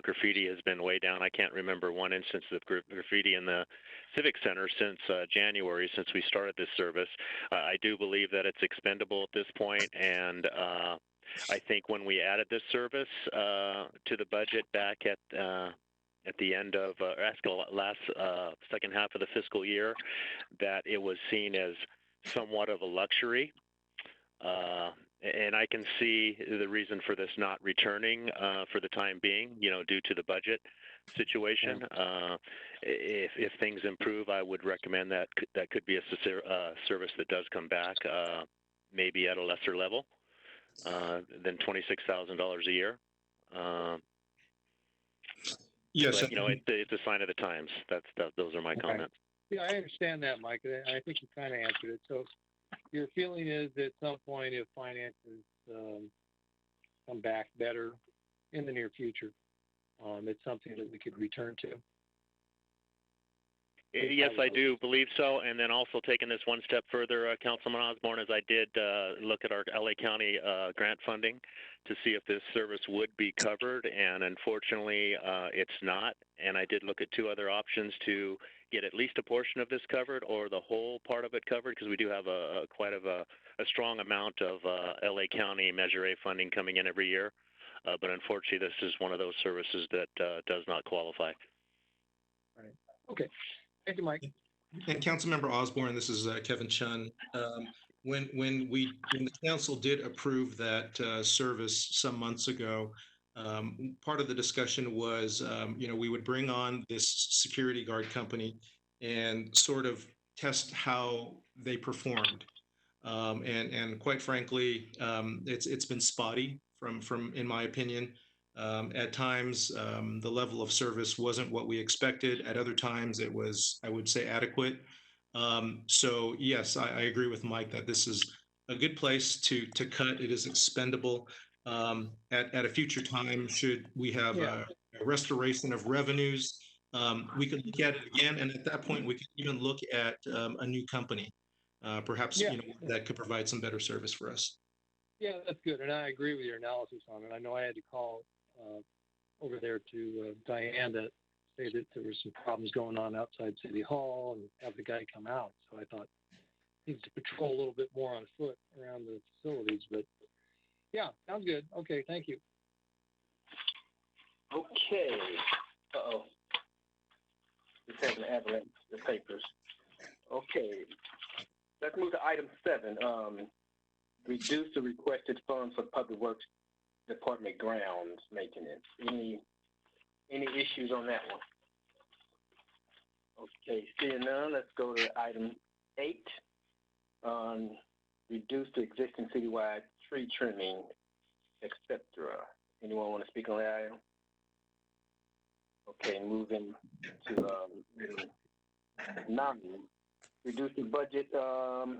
Graffiti has been way down. I can't remember one instance of graffiti in the Civic Center since January, since we started this service. I do believe that it's expendable at this point, and I think when we added this service to the budget back at the end of last second half of the fiscal year, that it was seen as somewhat of a luxury, and I can see the reason for this not returning for the time being, due to the budget situation. If things improve, I would recommend that could be a service that does come back, maybe at a lesser level than $26,000 a year. Yes. But, it's a sign of the times. Those are my comments. Yeah, I understand that, Mike. I think you kind of answered it. So your feeling is that at some point, if finances come back better in the near future, it's something that we could return to? Yes, I do believe so. And then also taking this one step further, Councilman Osborne, as I did look at our LA County grant funding to see if this service would be covered. And unfortunately, it's not. And I did look at 2 other options to get at least a portion of this covered or the whole part of it covered, because we do have quite a strong amount of LA County Measure A funding coming in every year. But unfortunately, this is one of those services that does not qualify. Right. Okay. Thank you, Mike. And Councilmember Osborne, this is Kevin Chun. When the council did approve that service some months ago, part of the discussion was, we would bring on this security guard company and sort of test how they performed. And quite frankly, it's been spotty from in my opinion. At times, the level of service wasn't what we expected. At other times, it was, I would say, adequate. So yes, I agree with Mike that this is a good place to cut. It is expendable. At a future time, should we have restoration of revenues. We could look at it again, and at that point, we could even look at a new company, perhaps, Yeah. that could provide some better service for us. Yeah, that's good. And I agree with your analysis on it. I know I had to call over there to Diane to say that there were some problems going on outside City Hall and have the guy come out. So I thought he needs to patrol a little bit more on foot around the facilities. But yeah, sounds good. Okay, thank you. Okay. Uh-oh. Just having to avalanche the papers. Okay. Let's move to item 7. Reduce the requested funds for Public Works Department grounds maintenance. Any issues on that one? Okay, seeing none, let's go to item 8. Reduce the existing citywide tree trimming, etc. Anyone want to speak on that item? Okay, moving to item 9. Reduce the budget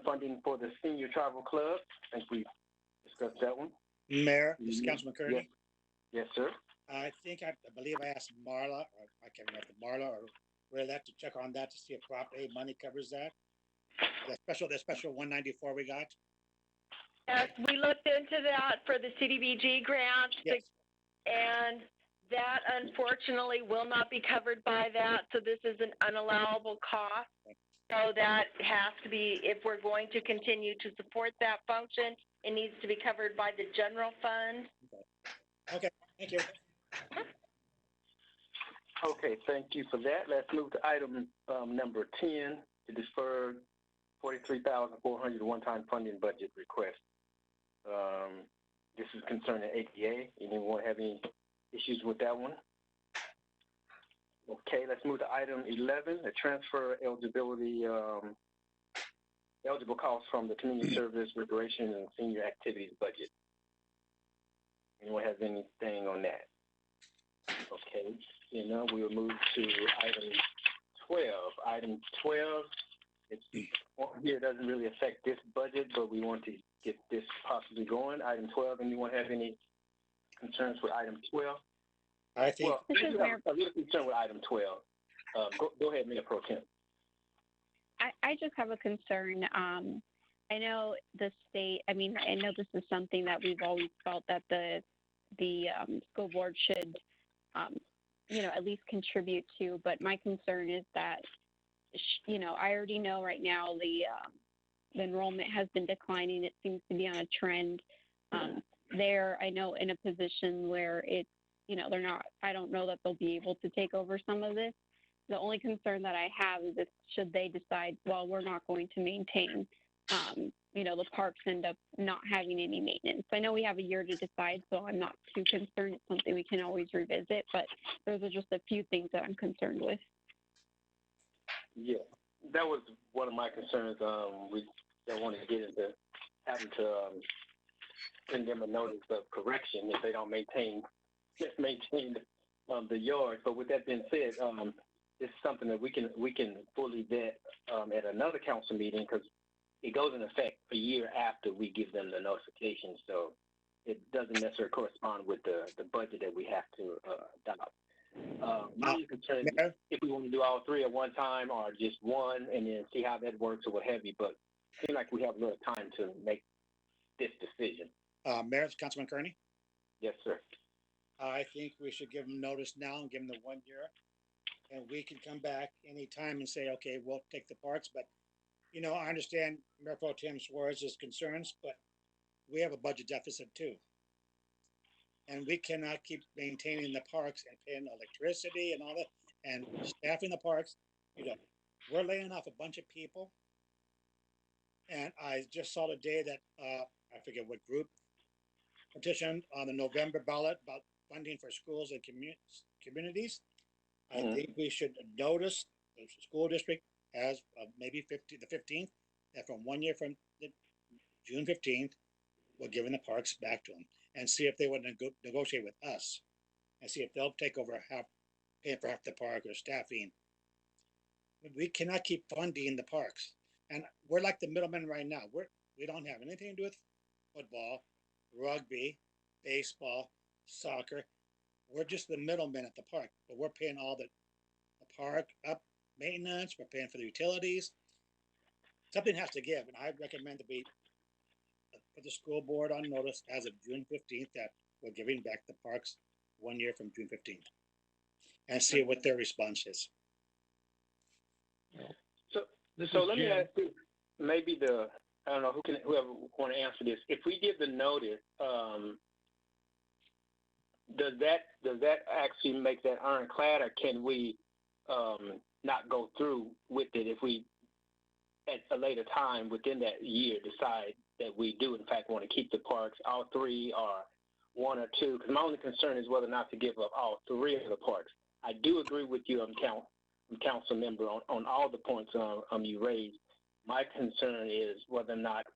funding for the senior travel club. I think we discussed that one. Mayor, this is Councilman Kearney. Yes, sir. I believe I asked Marla, or I can't remember if Marla or Reid to check on that to see if Prop A money covers that. The special 194 we got. Yes, we looked into that for the CDBG grant. Yes. And that unfortunately will not be covered by that. So this is an unallowable cost. So that has to be, if we're going to continue to support that function, it needs to be covered by the general fund. Okay, thank you. Okay, thank you for that. Let's move to item number 10 to defer $43,400 one-time funding budget request. This is concerning ADA. Anyone have any issues with that one? Okay, let's move to item 11, the transfer eligibility, eligible costs from the community service, recreation, and senior activities budget. Anyone have anything on that? Okay, we'll move to item 12. Item 12, here doesn't really affect this budget, but we want to get this possibly going. Item 12, anyone have any concerns with item 12? I think. Well, I do have a little concern with item 12. Go ahead, Mayor Pro Tem. I just have a concern. I know the state, I know this is something that we've always felt that the school board should, at least contribute to, but my concern is that, I already know right now the enrollment has been declining. It seems to be on a trend. They're, I know, in a position where it's, I don't know that they'll be able to take over some of this. The only concern that I have is if should they decide, well, we're not going to maintain, the parks end up not having any maintenance. I know we have a year to decide, so I'm not too concerned. It's something we can always revisit, but those are just a few things that I'm concerned with. Yeah, that was one of my concerns. We don't want to get into having to send them a notice of correction if they don't maintain the yards. But with that being said, this is something that we can fully vet at another council meeting, because it goes in effect a year after we give them the notification. So it doesn't necessarily correspond with the budget that we have to adopt. My only concern is if we want to do all three at one time or just one and then see how that works or what have you. But it seems like we have a little time to make this decision. Mayor, Councilman Kearney? Yes, sir. I think we should give them notice now and give them the 1 year. And we can come back anytime and say, okay, we'll take the parks. But, I understand Mayor Pro Tem Suarez's concerns, but we have a budget deficit too. And we cannot keep maintaining the parks and paying electricity and all that and staffing the parks. We're laying off a bunch of people. And I just saw today that, I forget what group, petitioned on the November ballot about funding for schools and communities. I think we should notice the school district as maybe the 15th, that from 1 year from June 15th, we're giving the parks back to them and see if they would negotiate with us and see if they'll take over paying for half the park or staffing. We cannot keep funding the parks. And we're like the middlemen right now. We don't have anything to do with football, rugby, baseball, soccer. we're just the middlemen at the park, but we're paying all the park up maintenance, we're paying for the utilities. Something has to give, and I recommend that we put the school board on notice as of June 15th that we're giving back the parks 1 year from June 15th. And see what their response is. So let me ask you, maybe I don't know whoever want to answer this. If we give the notice, does that actually make that ironclad, or can we not go through with it if we at a later time within that year decide that we do in fact want to keep the parks, all three or one or two? Because my only concern is whether or not to give up all three of the parks. I do agree with you, Councilmember, on all the points you raised. My concern is whether or not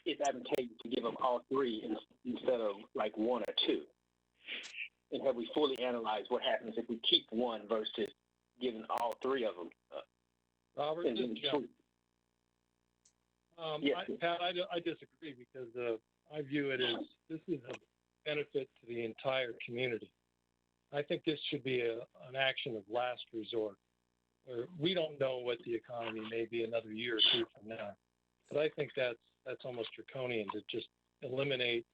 it's advantageous to give up all three instead of like one or two. And have we fully analyzed what happens if we keep one versus giving all three of them? Robert, this is Joe. Yes, Pat, I disagree because I view it as this is a benefit to the entire community. I think this should be an action of last resort. Where we don't know what the economy may be another year or two from now, but I think that's almost draconian to just eliminate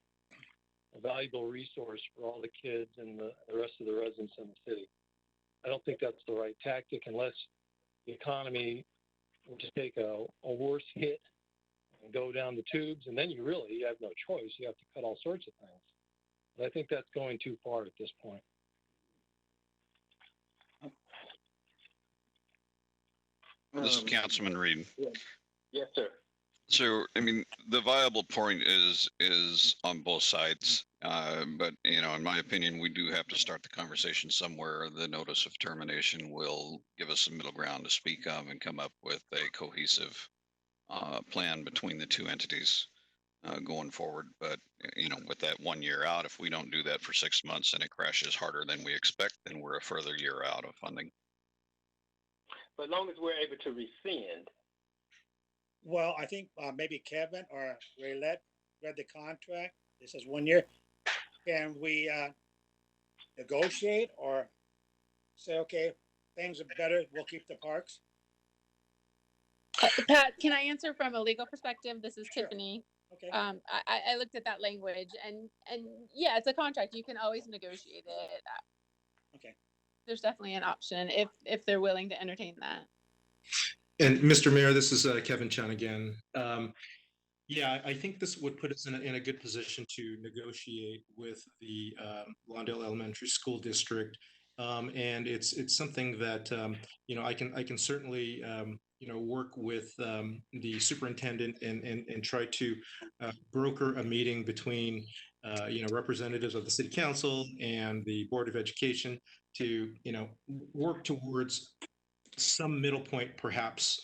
a valuable resource for all the kids and the rest of the residents in the city. I don't think that's the right tactic unless the economy will just take a worse hit and go down the tubes, and then you have no choice. You have to cut all sorts of things. But I think that's going too far at this point. This is Councilman Reid. Yes, sir. So, I mean, the viable point is on both sides. But, in my opinion, we do have to start the conversation somewhere. The notice of termination will give us some middle ground to speak of and come up with a cohesive plan between the two entities going forward. But, with that 1 year out, if we don't do that for 6 months and it crashes harder than we expect, then we're a further year out of funding. But as long as we're able to rescind. Well, I think maybe Kevin or Reid read the contract. This is 1 year. Can we negotiate or say, okay, things are better, we'll keep the parks? Pat, can I answer from a legal perspective? This is Sure. Tiffany. Okay. I looked at that language and yeah, it's a contract. You can always negotiate it. Okay. There's definitely an option if they're willing to entertain that. And Mr. Mayor, this is Kevin Chun again. Yeah, I think this would put us in a good position to negotiate with the Lawndale Elementary School District. And it's something that, I can certainly, work with the superintendent and try to broker a meeting between, representatives of the city council and the Board of Education to, work towards some middle point, perhaps,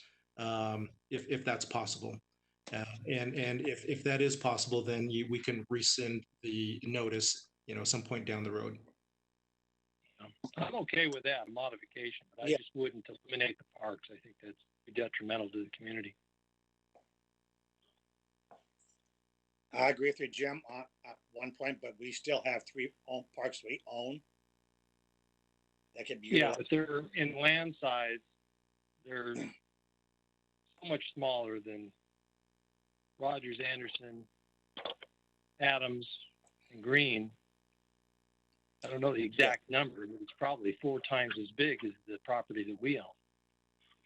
if that's possible. And if that is possible, then we can rescind the notice, some point down the road. I'm okay with that modification, but I just wouldn't eliminate the parks. I think that's detrimental to the community. I agree with you, Jim, at one point, but we still have three parks we own. That could be. Yeah, but they're in land size, they're so much smaller than Rogers, Anderson, Adams, and Green. I don't know the exact number, but it's probably 4 times as big as the property that we own.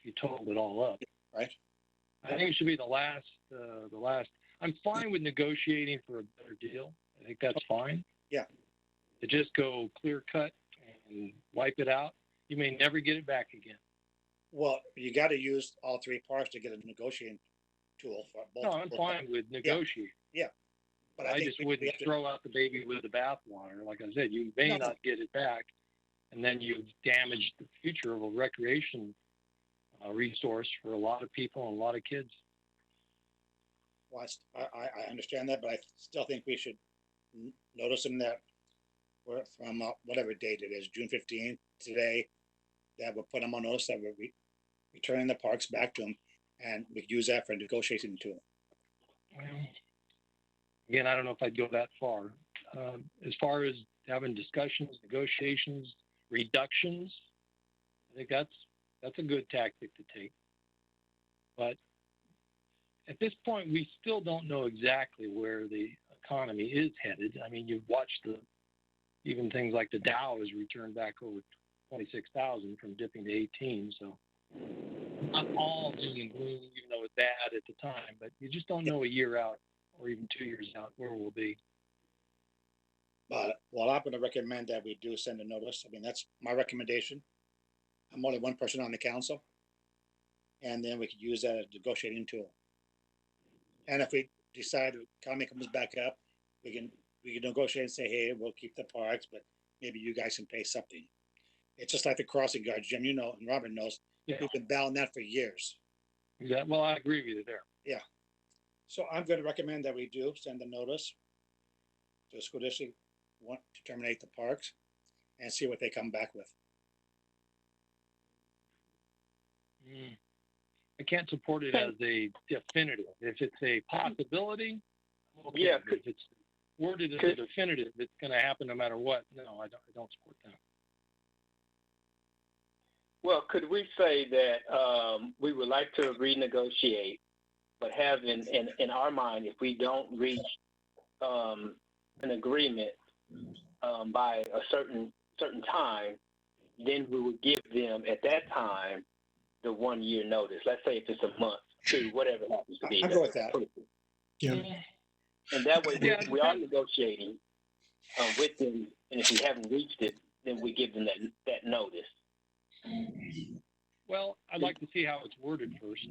If you total it all up, right? I think it should be the last. I'm fine with negotiating for a better deal. I think that's fine. Yeah. To just go clear cut and wipe it out, you may never get it back again. Well, you got to use all three parts to get a negotiating tool for both. No, I'm fine with negotiating. Yeah. But I just wouldn't throw out the baby with the bathwater. Like I said, you may not get it back, and then you've damaged the future of a recreation resource for a lot of people and a lot of kids. Well, I understand that, but I still think we should notice them that we're from whatever date it is, June 15th today, that we'll put them on notice that we're returning the parks back to them, and we use that for a negotiation tool. Well, again, I don't know if I'd go that far. As far as having discussions, negotiations, reductions. I think that's a good tactic to take. But at this point, we still don't know exactly where the economy is headed. I mean, you've watched even things like the Dow has returned back over 26,000 from dipping to 18. So not all doom and gloom, even though it's bad at the time, but you just don't know a year out or even 2 years out where we'll be. But, well, I'm gonna recommend that we do send a notice. I mean, that's my recommendation. I'm only one person on the council. And then we could use that as a negotiating tool. And if we decide the economy comes back up, we can negotiate and say, hey, we'll keep the parks, but maybe you guys can pay something. It's just like the crossing guards, Jim, you know, and Robert knows, Yeah. we've been battling that for years. Yeah, well, I agree with you there. Yeah. So I'm going to recommend that we do send a notice to the school district, want to terminate the parks and see what they come back with. I can't support it as a definitive. If it's a possibility, okay. Yeah, If it's worded as a definitive, it's going to happen no matter what. No, I don't support that. Well, could we say that we would like to renegotiate, but have in our mind, if we don't reach an agreement by a certain time, then we would give them at that time the 1 year notice. Let's say if it's a month, 2, whatever it happens to be. I'll go with that. Yeah. And that way we are negotiating with them, and if we haven't reached it, then we give them that notice. Well, I'd like to see how it's worded first.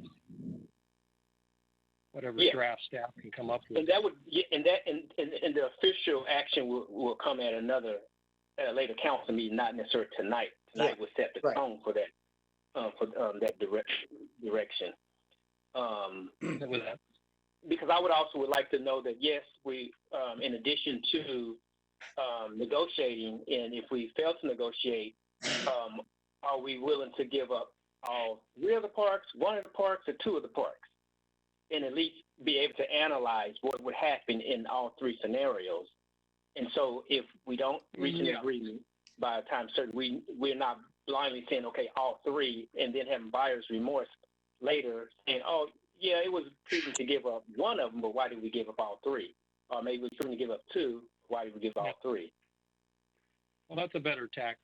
Whatever draft staff can come up with. And that would, and the official action will come at a later council meeting, not necessarily tonight. Tonight will set the tone for that. That direction. Because I would like to know that yes, we, in addition to negotiating, and if we fail to negotiate, are we willing to give up all 3 of the parks, 1 of the parks, or 2 of the parks, and at least be able to analyze what would happen in all 3 scenarios? And so, if we don't reach an agreement by a time certain, we're not blindly saying, okay, all 3, and then having buyer's remorse later saying, oh, yeah, it was prudent to give up 1 of them, but why did we give up all 3? Or maybe it was prudent to give up 2, why did we give up all 3? Well, that's a better tack.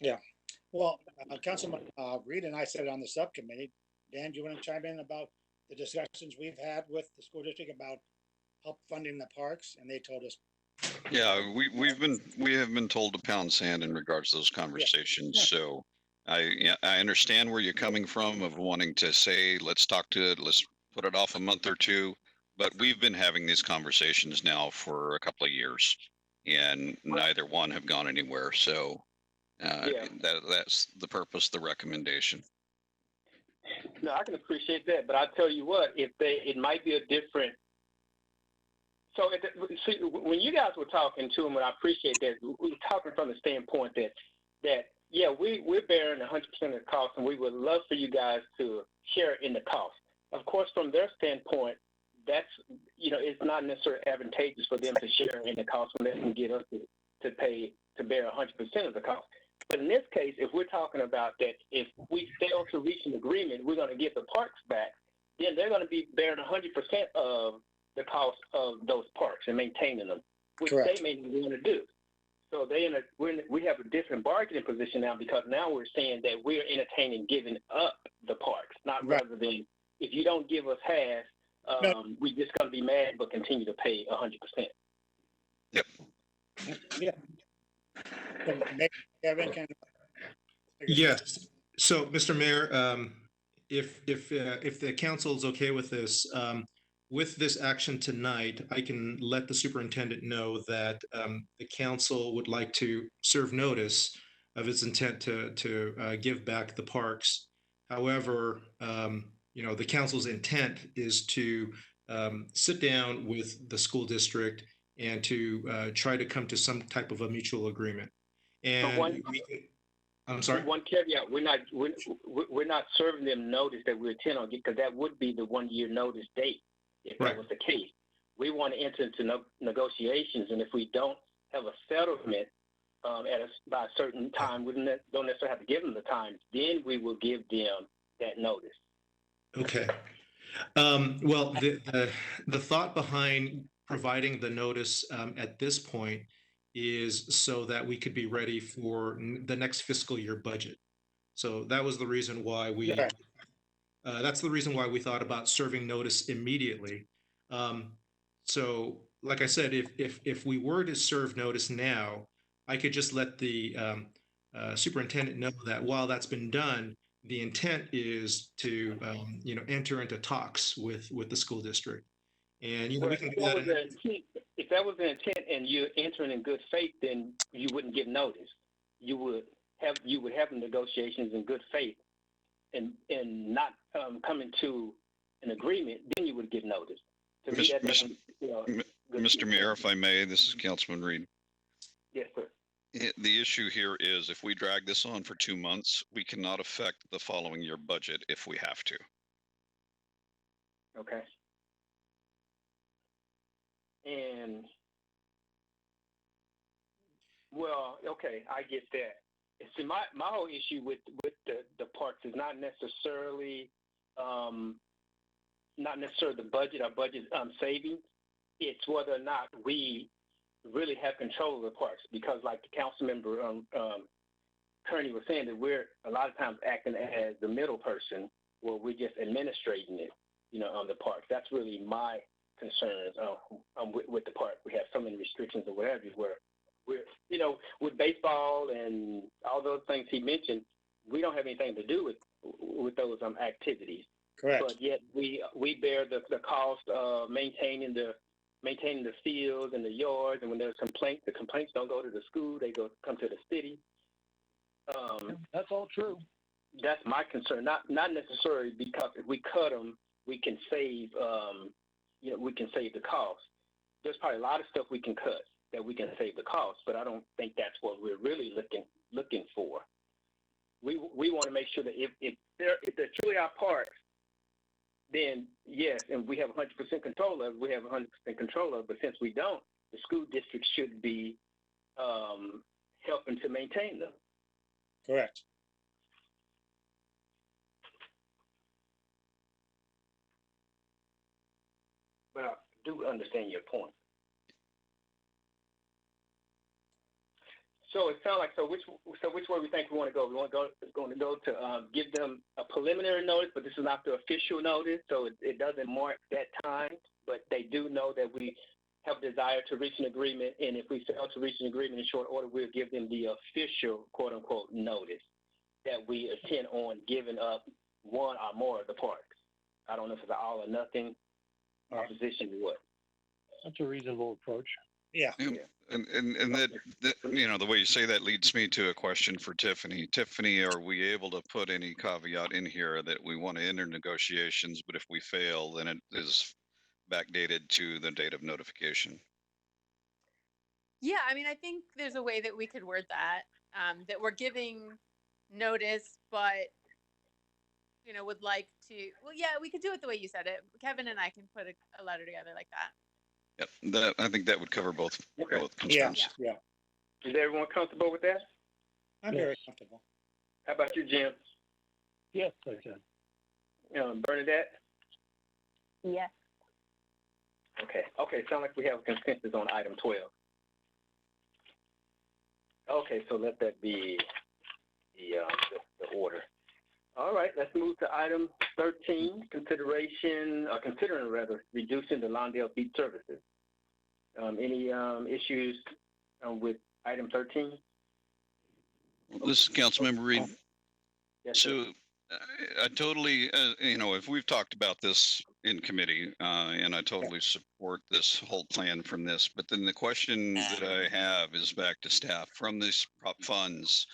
Yeah. Well, Councilman Reid and I said it on the subcommittee. Dan, do you want to chime in about the discussions we've had with the school district about help funding the parks? And they told us. Yeah, we have been told to pound sand in regards to those conversations. Yeah. So I understand where you're coming from of wanting to say, let's talk to it, let's put it off a month or 2. But we've been having these conversations now for a couple of years, and neither one have gone anywhere. So that's the purpose of the recommendation. No, I can appreciate that, but I'll tell you what, it might be a different. So when you guys were talking to them, and I appreciate that, we were talking from the standpoint that we're bearing 100% of the cost, and we would love for you guys to share in the cost. Of course, from their standpoint, that's, it's not necessarily advantageous for them to share in the cost when they can get us to bear 100% of the cost. But in this case, if we're talking about that, if we fail to reach an agreement, we're going to give the parks back, then they're going to be bearing 100% of the cost of those parks and maintaining them, which Correct. they may want to do. So we have a different bargaining position now, because now we're saying that we're entertaining giving up the parks, not rather than if you don't give us half, we're just going to be mad but continue to pay 100%. Yep. Yeah. So Kevin can. Yes. So, Mr. Mayor, if the council is okay with this action tonight, I can let the superintendent know that the council would like to serve notice of its intent to give back the parks. However, the council's intent is to sit down with the school district and to try to come to some type of a mutual agreement. And I'm sorry. One caveat: we're not serving them notice that we intend on, because that would be the 1 year notice date if that was the case. We want to enter into negotiations, and if we don't have a settlement by a certain time. We don't necessarily have to give them the time. Then we will give them that notice. Okay. Well, the thought behind providing the notice at this point is so that we could be ready for the next fiscal year budget. So that was the reason why Yeah. that's the reason why we thought about serving notice immediately. So, like I said, if we were to serve notice now, I could just let the superintendent know that while that's been done, the intent is to enter into talks with the school district, and we can do that. If that was the intent and you're entering in good faith, then you wouldn't give notice. You would have negotiations in good faith, and not coming to an agreement. Then you would give notice. To me, that doesn't. Mr. Mayor, if I may, this is Councilman Reid. Yes, sir. The issue here is if we drag this on for 2 months, we cannot affect the following year budget if we have to. Okay. And well, okay, I get that. See, my whole issue with the parks is not necessarily the budget. Our budget savings. It's whether or not we really have control of the parks, because like the Councilmember Kearney was saying, that we're a lot of times acting as the middle person, where we're just administrating it, on the parks. That's really my concerns with the park. We have so many restrictions or whatever, where we're, with baseball and all those things he mentioned, we don't have anything to do with those activities. Correct. But yet we bear the cost of maintaining the fields and the yards, and when there's complaints, the complaints don't go to the school; they come to the city. That's all true. That's my concern. Not necessarily because if we cut them, we can save. We can save the cost. There's probably a lot of stuff we can cut that we can save the cost, but I don't think that's what we're really looking for. We want to make sure that if they're truly our parks, then yes, and we have 100% control of it, we have 100% control of it. But since we don't, the school district should be helping to maintain them. Correct. But I do understand your point. So it sounds like which way we think we want to go? We want to go to give them a preliminary notice, but this is not the official notice, so it doesn't mark that time. But they do know that we have a desire to reach an agreement, and if we fail to reach an agreement in short order, we'll give them the official quote unquote notice that we intend on giving up one or more of the parks. I don't know if it's an all or nothing position or what. That's a reasonable approach. Yeah. And that the way you say that leads me to a question for Tiffany. Tiffany, are we able to put any caveat in here that we want to enter negotiations, but if we fail, then it is backdated to the date of notification? Yeah, I mean, I think there's a way that we could word that, that we're giving notice, but, would like to, well, yeah, we could do it the way you said it. Kevin and I can put a letter together like that. Yep, I think that would cover both concerns. Yeah. Is everyone comfortable with that? I'm very comfortable. How about you, Jim? Yes, I can. Bernadette? Yes. Okay. Sounds like we have a consensus on item 12. Okay, so let that be the order. All right, let's move to item 13, considering reducing the Lawndale beat services. Any issues with item 13? This is Councilmember Reid. Yes, So I totally, if we've talked about this in committee, and I totally support this whole plan from this, but then the question that I have is back to staff. From these prop funds,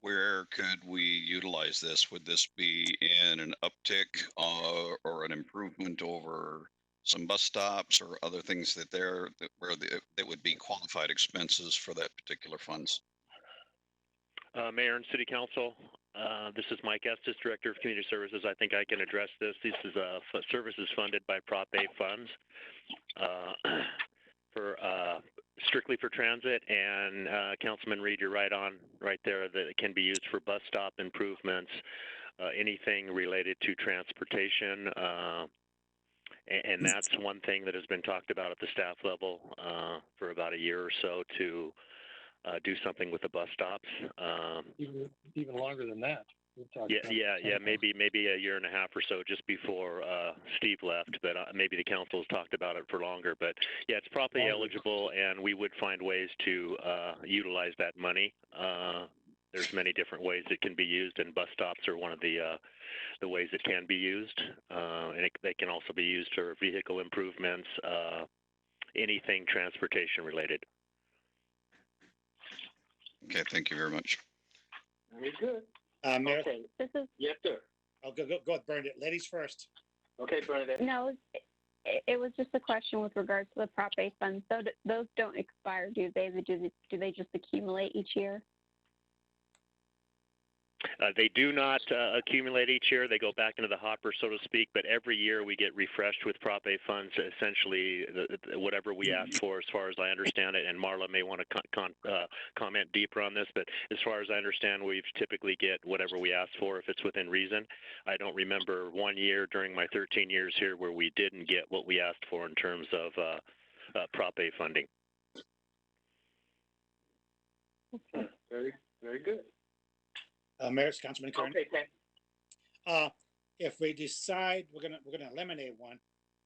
where could we utilize this? Would this be in an uptick or an improvement over some bus stops or other things that would be qualified expenses for that particular funds? Mayor and City Council, this is Mike Estes, Director of Community Services. I think I can address this. This is services funded by Prop A funds for strictly for transit, and Councilman Reid, you're right there, that it can be used for bus stop improvements, anything related to transportation. And that's one thing that has been talked about at the staff level for about a year or so, to do something with the bus stops. Even longer than that. Yeah, maybe a year and a half or so, just before Steve left, but maybe the council has talked about it for longer. But yeah, it's properly eligible, and we would find ways to utilize that money. There's many different ways it can be used, and bus stops are one of the ways it can be used. And they can also be used for vehicle improvements, anything transportation related. Okay, thank you very much. Very good. Mayor, Okay. Yes, sir. I'll go with Bernadette. Ladies first. Okay, Bernadette. No, it was just a question with regards to the Prop A funds. So those don't expire, do they? Do they just accumulate each year? They do not accumulate each year. They go back into the hopper, so to speak, but every year we get refreshed with Prop A funds, essentially whatever we ask for, as far as I understand it. And Marla may want to comment deeper on this, but as far as I understand, we typically get whatever we ask for if it's within reason. I don't remember one year during my 13 years here where we didn't get what we asked for in terms of Prop A funding. Okay. Very, very good. Mayor, Councilman Kern. Okay, thank If we decide we're gonna eliminate one,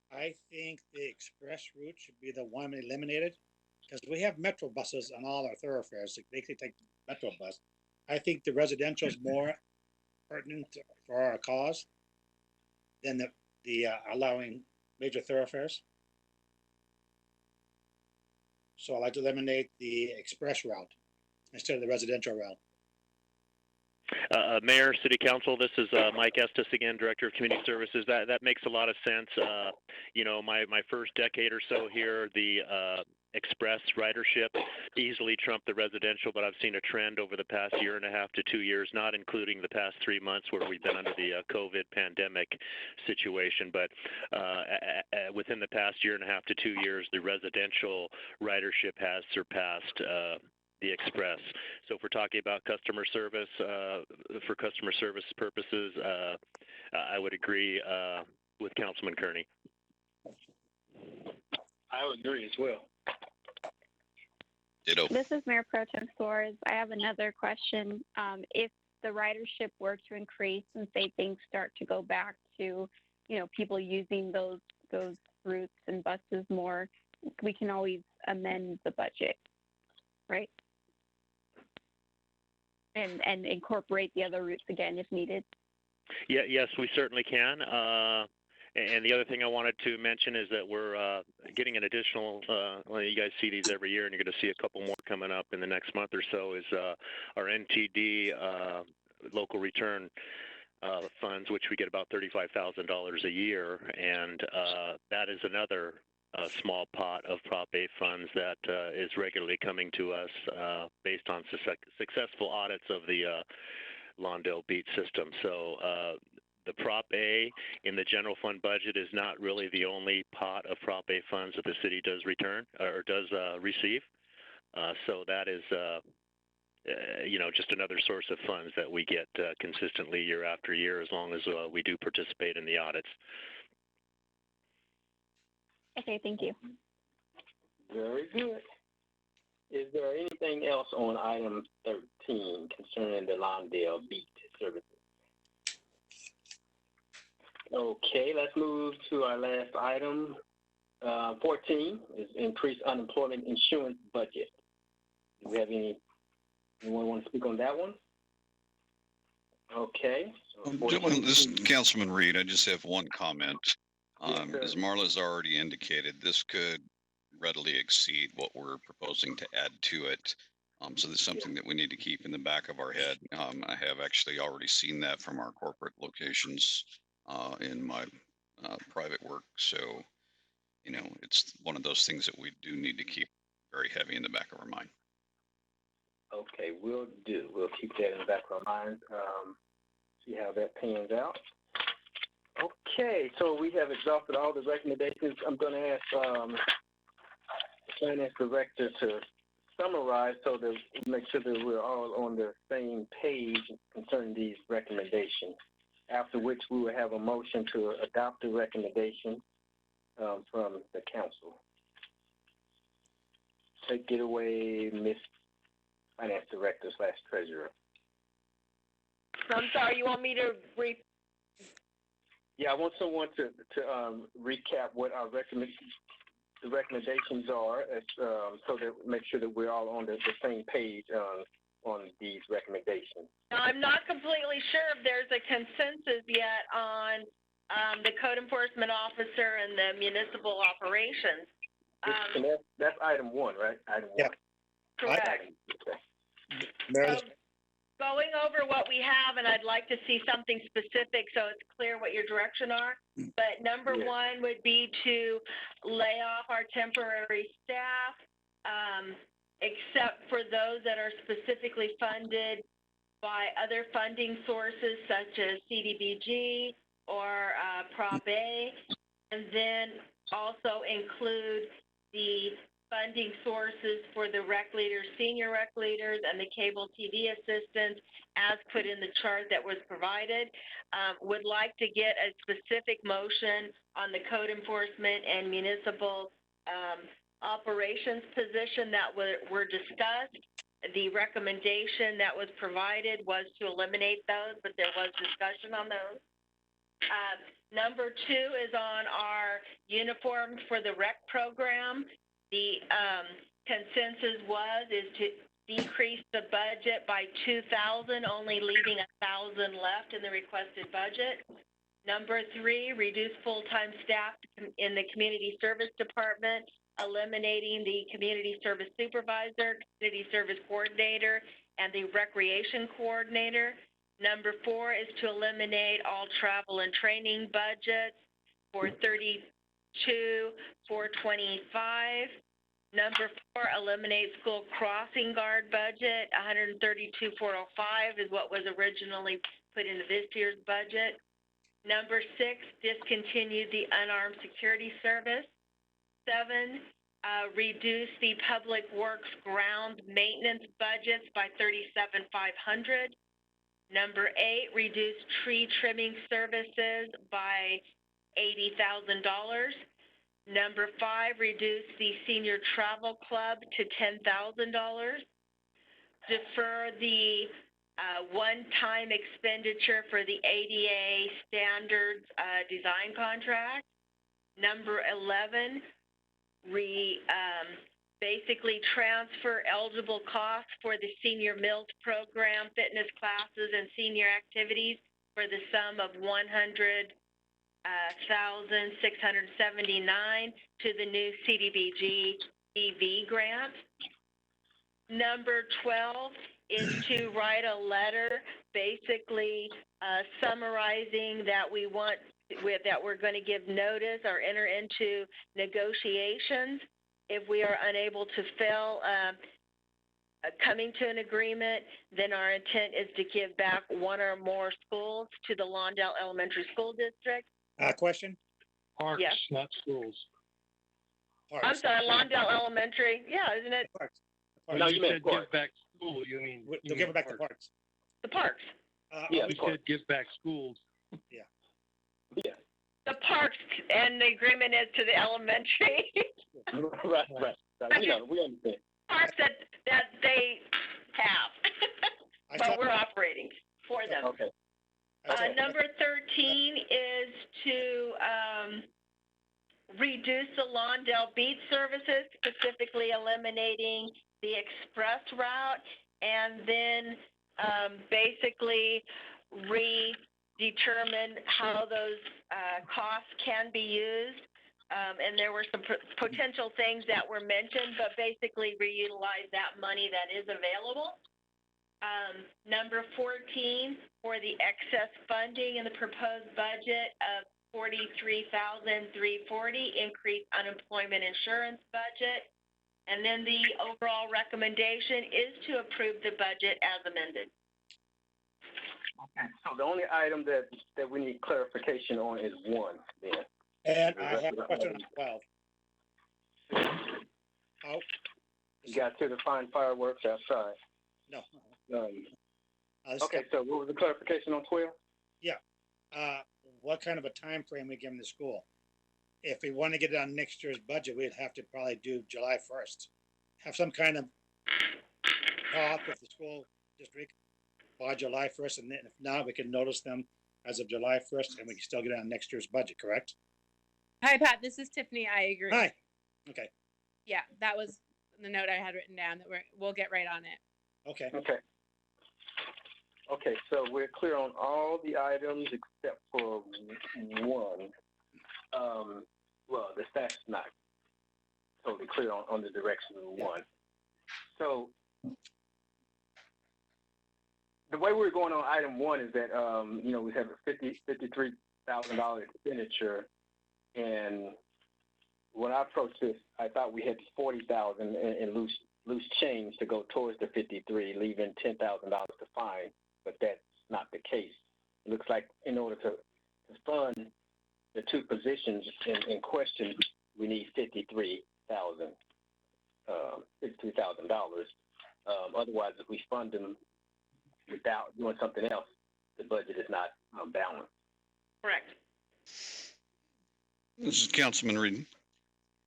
I think the express route should be the one eliminated, because we have metro buses on all our thoroughfares. They can take metro bus. I think the residential is more pertinent for our cause than the allowing major thoroughfares. So I'd like to eliminate the express route instead of the residential route. Mayor, City Council, this is Mike Estes again, Director of Community Services. That makes a lot of sense. My first decade or so here, the express ridership easily trumped the residential, but I've seen a trend over the past year and a half to 2 years, not including the past 3 months where we've been under the COVID pandemic situation. But within the past year and a half to 2 years, the residential ridership has surpassed the express. So if we're talking about customer service, for customer service purposes, I would agree with Councilman Kearney. I would agree as well. Ditto. This is Mayor Proton Flores. I have another question. If the ridership were to increase and say things start to go back to, people using those routes and buses more, we can always amend the budget, right? And incorporate the other routes again if needed. Yeah, yes, we certainly can. And the other thing I wanted to mention is that we're getting an additional, you guys see these every year, and you're going to see a couple more coming up in the next month or so, is our NTD local return funds, which we get about $35,000 a year. And that is another small pot of Prop A funds that is regularly coming to us based on successful audits of the Lawndale beat system. So the Prop A in the general fund budget is not really the only pot of Prop A funds that the city does return or does receive. So that is, just another source of funds that we get consistently year after year, as long as we do participate in the audits. Okay, thank you. Very good. Is there anything else on item 13 concerning the Lawndale beat services? Okay, let's move to our last item. 14 is increased unemployment insurance budget. Do we have anyone want to speak on that one? Okay. This is Councilman Reid. I just have one comment. Yes, as Marla's already indicated, this could readily exceed what we're proposing to add to it. So there's something that we need to keep in the back of our head. I have actually already seen that from our corporate locations in my private work. So, it's one of those things that we do need to keep very heavy in the back of our mind. Okay, we'll do. We'll keep that in the back of our minds. See how that pans out. Okay, so we have exhausted all the recommendations. I'm going to ask finance director to summarize so that make sure that we're all on the same page concerning these recommendations. After which we will have a motion to adopt the recommendation from the council. Take it away, Ms. Finance Director / Treasurer. So I'm sorry, you want me to Yeah, I want someone to recap what our the recommendations are, so that make sure that we're all on the same page on these recommendations. Now, I'm not completely sure if there's a consensus yet on the code enforcement officer and the municipal operations. And that's item 1, right? Item 1. Yeah. Correct. Mayor, So, going over what we have, and I'd like to see something specific so it's clear what your direction are. But number Yeah. 1 would be to lay off our temporary staff, except for those that are specifically funded by other funding sources such as Cdbg or Prop A, and then also include the funding sources for the rec leaders, senior rec leaders, and the cable TV assistants as put in the chart that was provided. Would like to get a specific motion on the code enforcement and municipal operations position that were discussed. The recommendation that was provided was to eliminate those, but there was discussion on those. Number 2 is on our uniforms for the rec program. The consensus is to decrease the budget by 2,000, only leaving 1,000 left in the requested budget. Number 3, reduce full-time staff in the community service department, eliminating the community service supervisor, community service coordinator, and the recreation coordinator. Number 4 is to eliminate all travel and training budgets for 32,425. Number 4, eliminate school crossing guard budget. 132,405 is what was originally put into this year's budget. Number 6, discontinue the unarmed security service. 7, reduce the public works ground maintenance budgets by 37,500. Number 8, reduce tree trimming services by $80,000. Number 5, reduce the senior travel club to $10,000. Defer the one-time expenditure for the ADA standards design contract. Number 11, basically transfer eligible costs for the senior meals program, fitness classes, and senior activities for the sum of $100,679 to the new Cdbg EV grant. Number 12 is to write a letter basically summarizing that we're going to give notice or enter into negotiations if we are unable to fill coming to an agreement. Then our intent is to give back one or more schools to the Lawndale Elementary School District. question? Parks, Yes. not schools. Parks. I'm sorry, Lawndale Elementary. Yeah, isn't it? Parks. When No, you you meant said parks. give back school, you mean. We'll give it back to Parks. The parks. Yeah, You said give back schools. Yeah. The parks, and the agreement is to the elementary. Right. We understand. Parks that they have, I but thought- we're operating for them. Okay. Number 13 is to reduce the Lawndale beat services, specifically eliminating the express route, and then basically redetermine how those costs can be used. And there were some potential things that were mentioned, but basically reutilize that money that is available. Number 14, for the excess funding in the proposed budget of $43,340, increase unemployment insurance budget. And then the overall recommendation is to approve the budget as amended. Okay. So the only item that we need clarification on is 1 then. And I have a question on 12. You got to define fireworks outside. No. Okay, so what was the clarification on 12? What kind of a time frame we give the school? If we want to get it on next year's budget, we'd have to probably do July 1st. Have some kind of talk with the school district by July 1st, and then if not, we can notice them as of July 1st, and we can still get it on next year's budget, correct? Hi, Pat. This is Tiffany. I agree. Hi. Okay. Yeah, that was the note I had written down that we'll get right on it. Okay. Okay, so we're clear on all the items except for one. Well, the staff's not totally clear on the direction of one. So the way we're going on item one is that, we have a $53,000 expenditure, and when I approached this, I thought we had 40,000 in loose change to go towards the 53, leaving $10,000 to fine, but that's not the case. It looks like in order to fund the two positions in question, we need $53,000. Otherwise, if we fund them without doing something else, the budget is not balanced. Correct. This is Councilman Reid.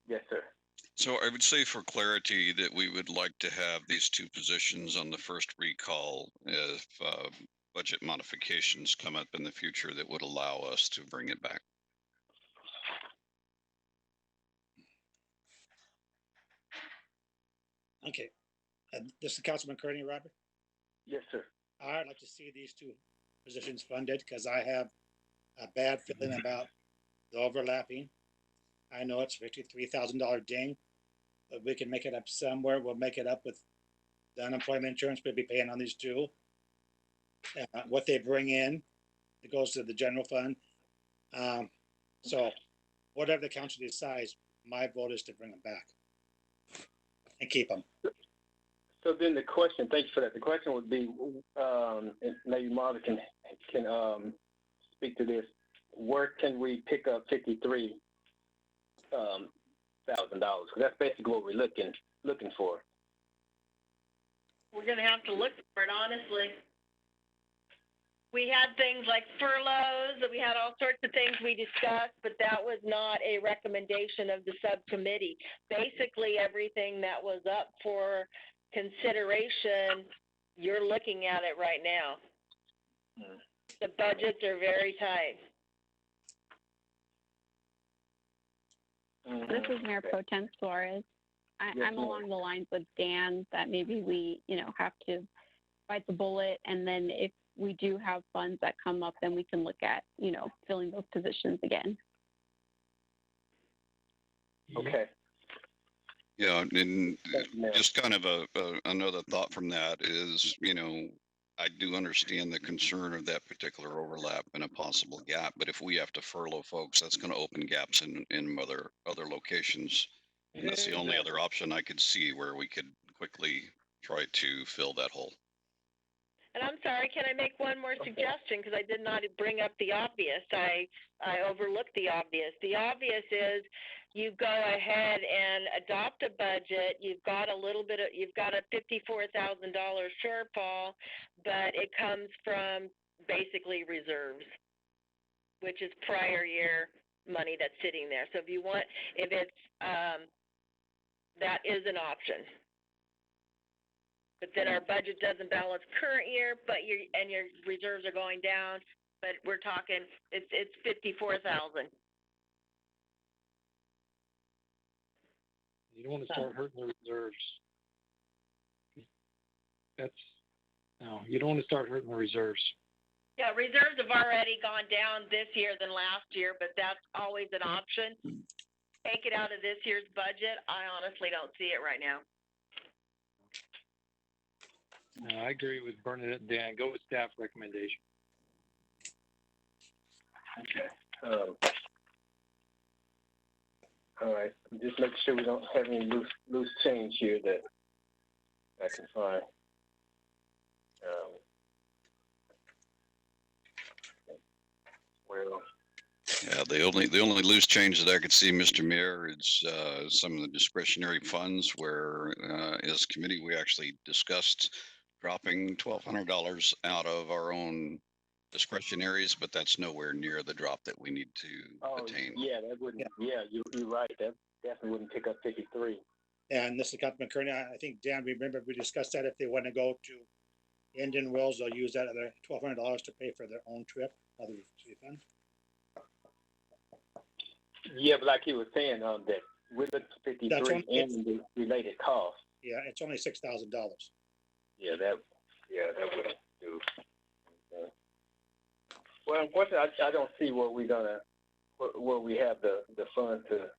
Yes, sir. So I would say for clarity that we would like to have these two positions on the first recall if budget modifications come up in the future that would allow us to bring it back. Okay. This is Councilman Kearney, Robert. Yes, sir. I'd like to see these two positions funded because I have a bad feeling about the overlapping. I know it's $53,000 ding, but we can make it up somewhere. We'll make it up with the unemployment insurance we'll be paying on these two. What they bring in, it goes to the general fund. So whatever the council decides, my vote is to bring them back and keep them. So then the question, thank you for that. The question would be, and maybe Marvin can speak to this. Where can we pick up $53,000? Because that's basically what we're looking for. We're gonna have to look for it, honestly. We had things like furloughs, we had all sorts of things we discussed, but that was not a recommendation of the subcommittee. Basically, everything that was up for consideration, you're looking at it right now. The budgets are very tight. This is Mayor Pro Tem Suarez. I'm along the lines with Dan that maybe we, have to bite the bullet, and then if we do have funds that come up, then we can look at, filling those positions again. Okay. Yeah, and just kind of another thought from that is, I do understand the concern of that particular overlap and a possible gap, but if we have to furlough folks, that's going to open gaps in other locations. And that's the only other option I could see where we could quickly try to fill that hole. And I'm sorry, can I make one more suggestion? Because I did not bring up the obvious. I overlooked the obvious. The obvious is you go ahead and adopt a budget. You've got a $54,000 shortfall, but it comes from basically reserves, which is prior year money that's sitting there. So if it's that is an option. But then our budget doesn't balance current year, but your reserves are going down. But we're talking it's 54,000. You don't want to start hurting the reserves. You don't want to start hurting the reserves. Yeah, reserves have already gone down this year than last year, but that's always an option. Take it out of this year's budget. I honestly don't see it right now. I agree with Bernadette and Dan. Go with staff recommendation. Okay. All right. Just make sure we don't have any loose change here that I can find. Well, Yeah, the only loose change that I could see, Mr. Mayor, is some of the discretionary funds where, as committee, we actually discussed dropping $1,200 out of our own discretionaries, but that's nowhere near the drop that we need to attain. Yeah, that wouldn't, yeah, you're right. That definitely wouldn't pick up 53. And this is Councilman Kearney. I think, Dan, remember we discussed that if they want to go to Indian Wells, they'll use that other $1,200 to pay for their own trip, other fund. Yeah, but like he was saying, that with the 53 and the related costs. Yeah, it's only $6,000. Yeah, that wouldn't do. Well, unfortunately, I don't see where we have the funds to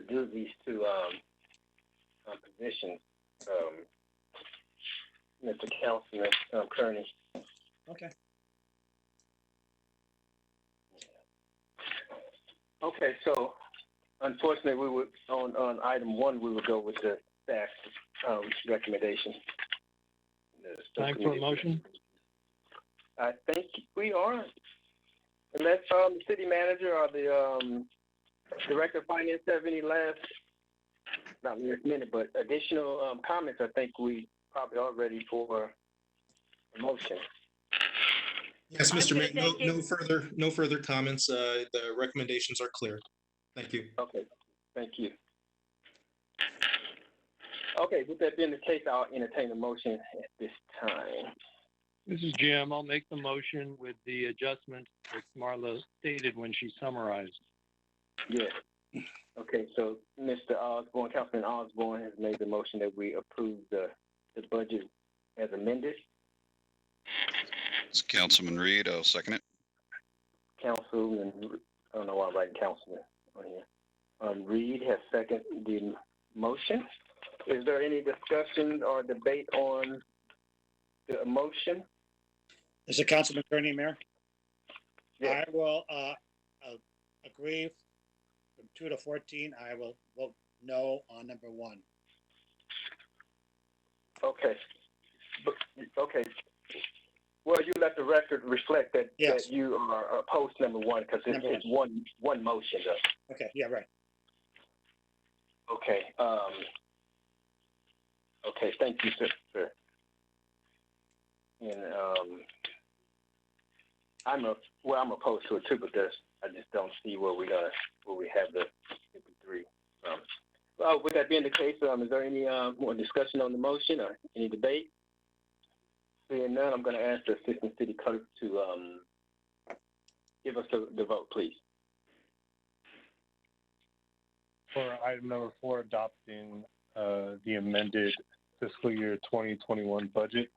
do these two positions, Mr. Councilman Kearney. Okay. Okay, so unfortunately, we would on item 1 we would go with the staff recommendation. Time for a motion. I think we are, unless the city manager or the director of finance have any last, not last minute, but additional comments. I think we probably are ready for a motion. Yes, Mr. Mayor, no further comments. The recommendations are clear. Thank you. Okay, thank you. Okay, with that being the case, I'll entertain a motion at this time. This is Jim. I'll make the motion with the adjustment that Marla stated when she summarized. Yes. Okay, so Mr. Osborne, Councilman Osborne has made the motion that we approve the budget as amended. It's Councilman Reid. I'll second it. Councilman, I don't know why I'm writing Councilman on here. Reid has seconded the motion. Is there any discussion or debate on the motion? This is Councilman Kearney, Mayor. Yes. I will agree from 2 to 14. I will vote no on number 1. Okay. Okay. Well, you let the record reflect that, yes, that you are opposed to number 1 because it's one motion. Though. Okay. Yeah. Right. Okay. Okay. Thank you, sir. And I'm opposed to it too, but I just don't see where we have the 53. Well, with that being the case, is there any more discussion on the motion or any debate? Seeing none, I'm going to ask the Assistant City Clerk to give us the vote, please. For item number 4, adopting the amended fiscal year 2021 budget,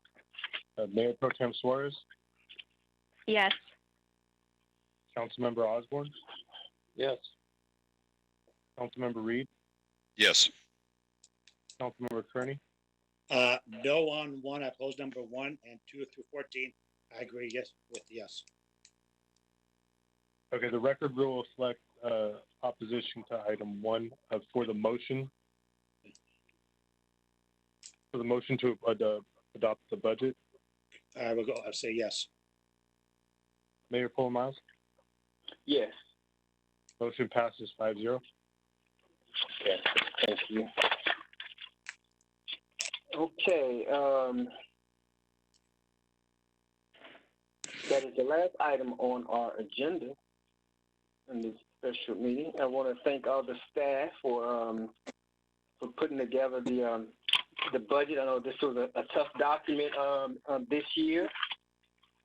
Mayor Pro Tem Suarez? Yes. Councilmember Osborne? Yes. Councilmember Reid? Yes. Councilmember Kearney? No on 1. I oppose number 1 and 2 through 14. I agree. Yes, with yes. Okay, the record will reflect opposition to item 1 for the motion. For the motion to adopt the budget. I will go. I'll say yes. Mayor Paul Miles? Yes. Motion passes 5-0. Okay, thank you. Okay, that is the last item on our agenda in this special meeting. I want to thank all the staff for putting together the budget. I know this was a tough document this year.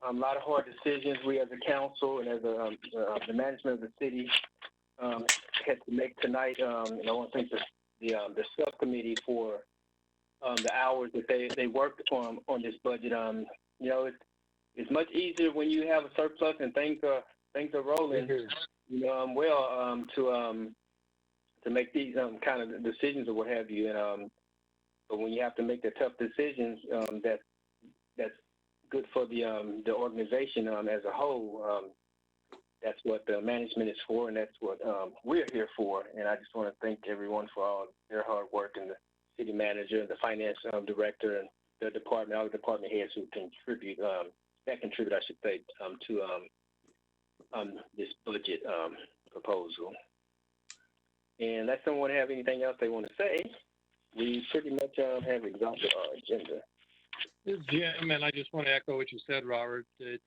A lot of hard decisions we as a council and as the management of the city had to make tonight. And I want to thank the subcommittee for the hours that they worked on this budget. You know, it's much easier when you have a surplus and things are rolling. You know, to make these kind of decisions or what have you. And but when you have to make the tough decisions, that's good for the organization as a whole. That's what the management is for, and that's what we're here for. And I just want to thank everyone for all their hard work, and the city manager, the finance director, and the department, all the department heads who contribute, I should say, this budget proposal. And unless someone have anything else they want to say, we pretty much have exhausted our agenda. This is Jim, and I just want to echo what you said, Robert. It's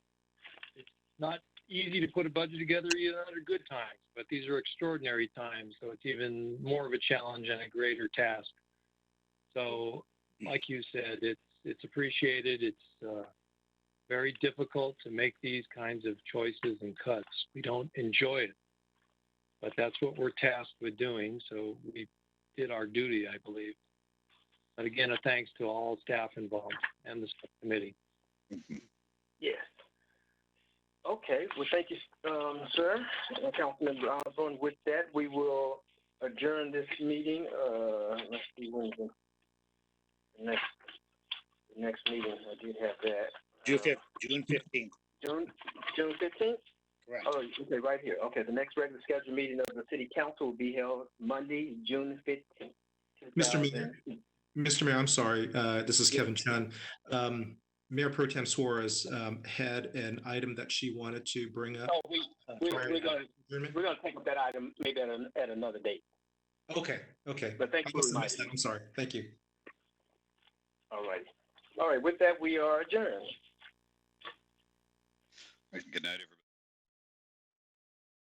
not easy to put a budget together even under good times, but these are extraordinary times, so it's even more of a challenge and a greater task. So, like you said, it's appreciated. It's very difficult to make these kinds of choices and cuts. We don't enjoy it, but that's what we're tasked with doing. So we did our duty, I believe. But again, a thanks to all staff involved and the subcommittee. Yes. Okay. Well, thank you, sir, Councilmember Osborne. With that, we will adjourn this meeting. Let's see when the next meeting. I did have that. June 15th. June 15th? Correct. Oh, okay, right here. Okay, the next regular scheduled meeting of the City Council will be held Monday, June 15th. Mr. Mayor, I'm sorry. This is Kevin Chun. Mayor Pro Tem Suarez had an item that she wanted to bring up. Oh, we're going to take up that item maybe at another date. Okay. But thank you for reminding me. I'm sorry. Thank you. All right. All right. With that, we are adjourned. Good night, everybody.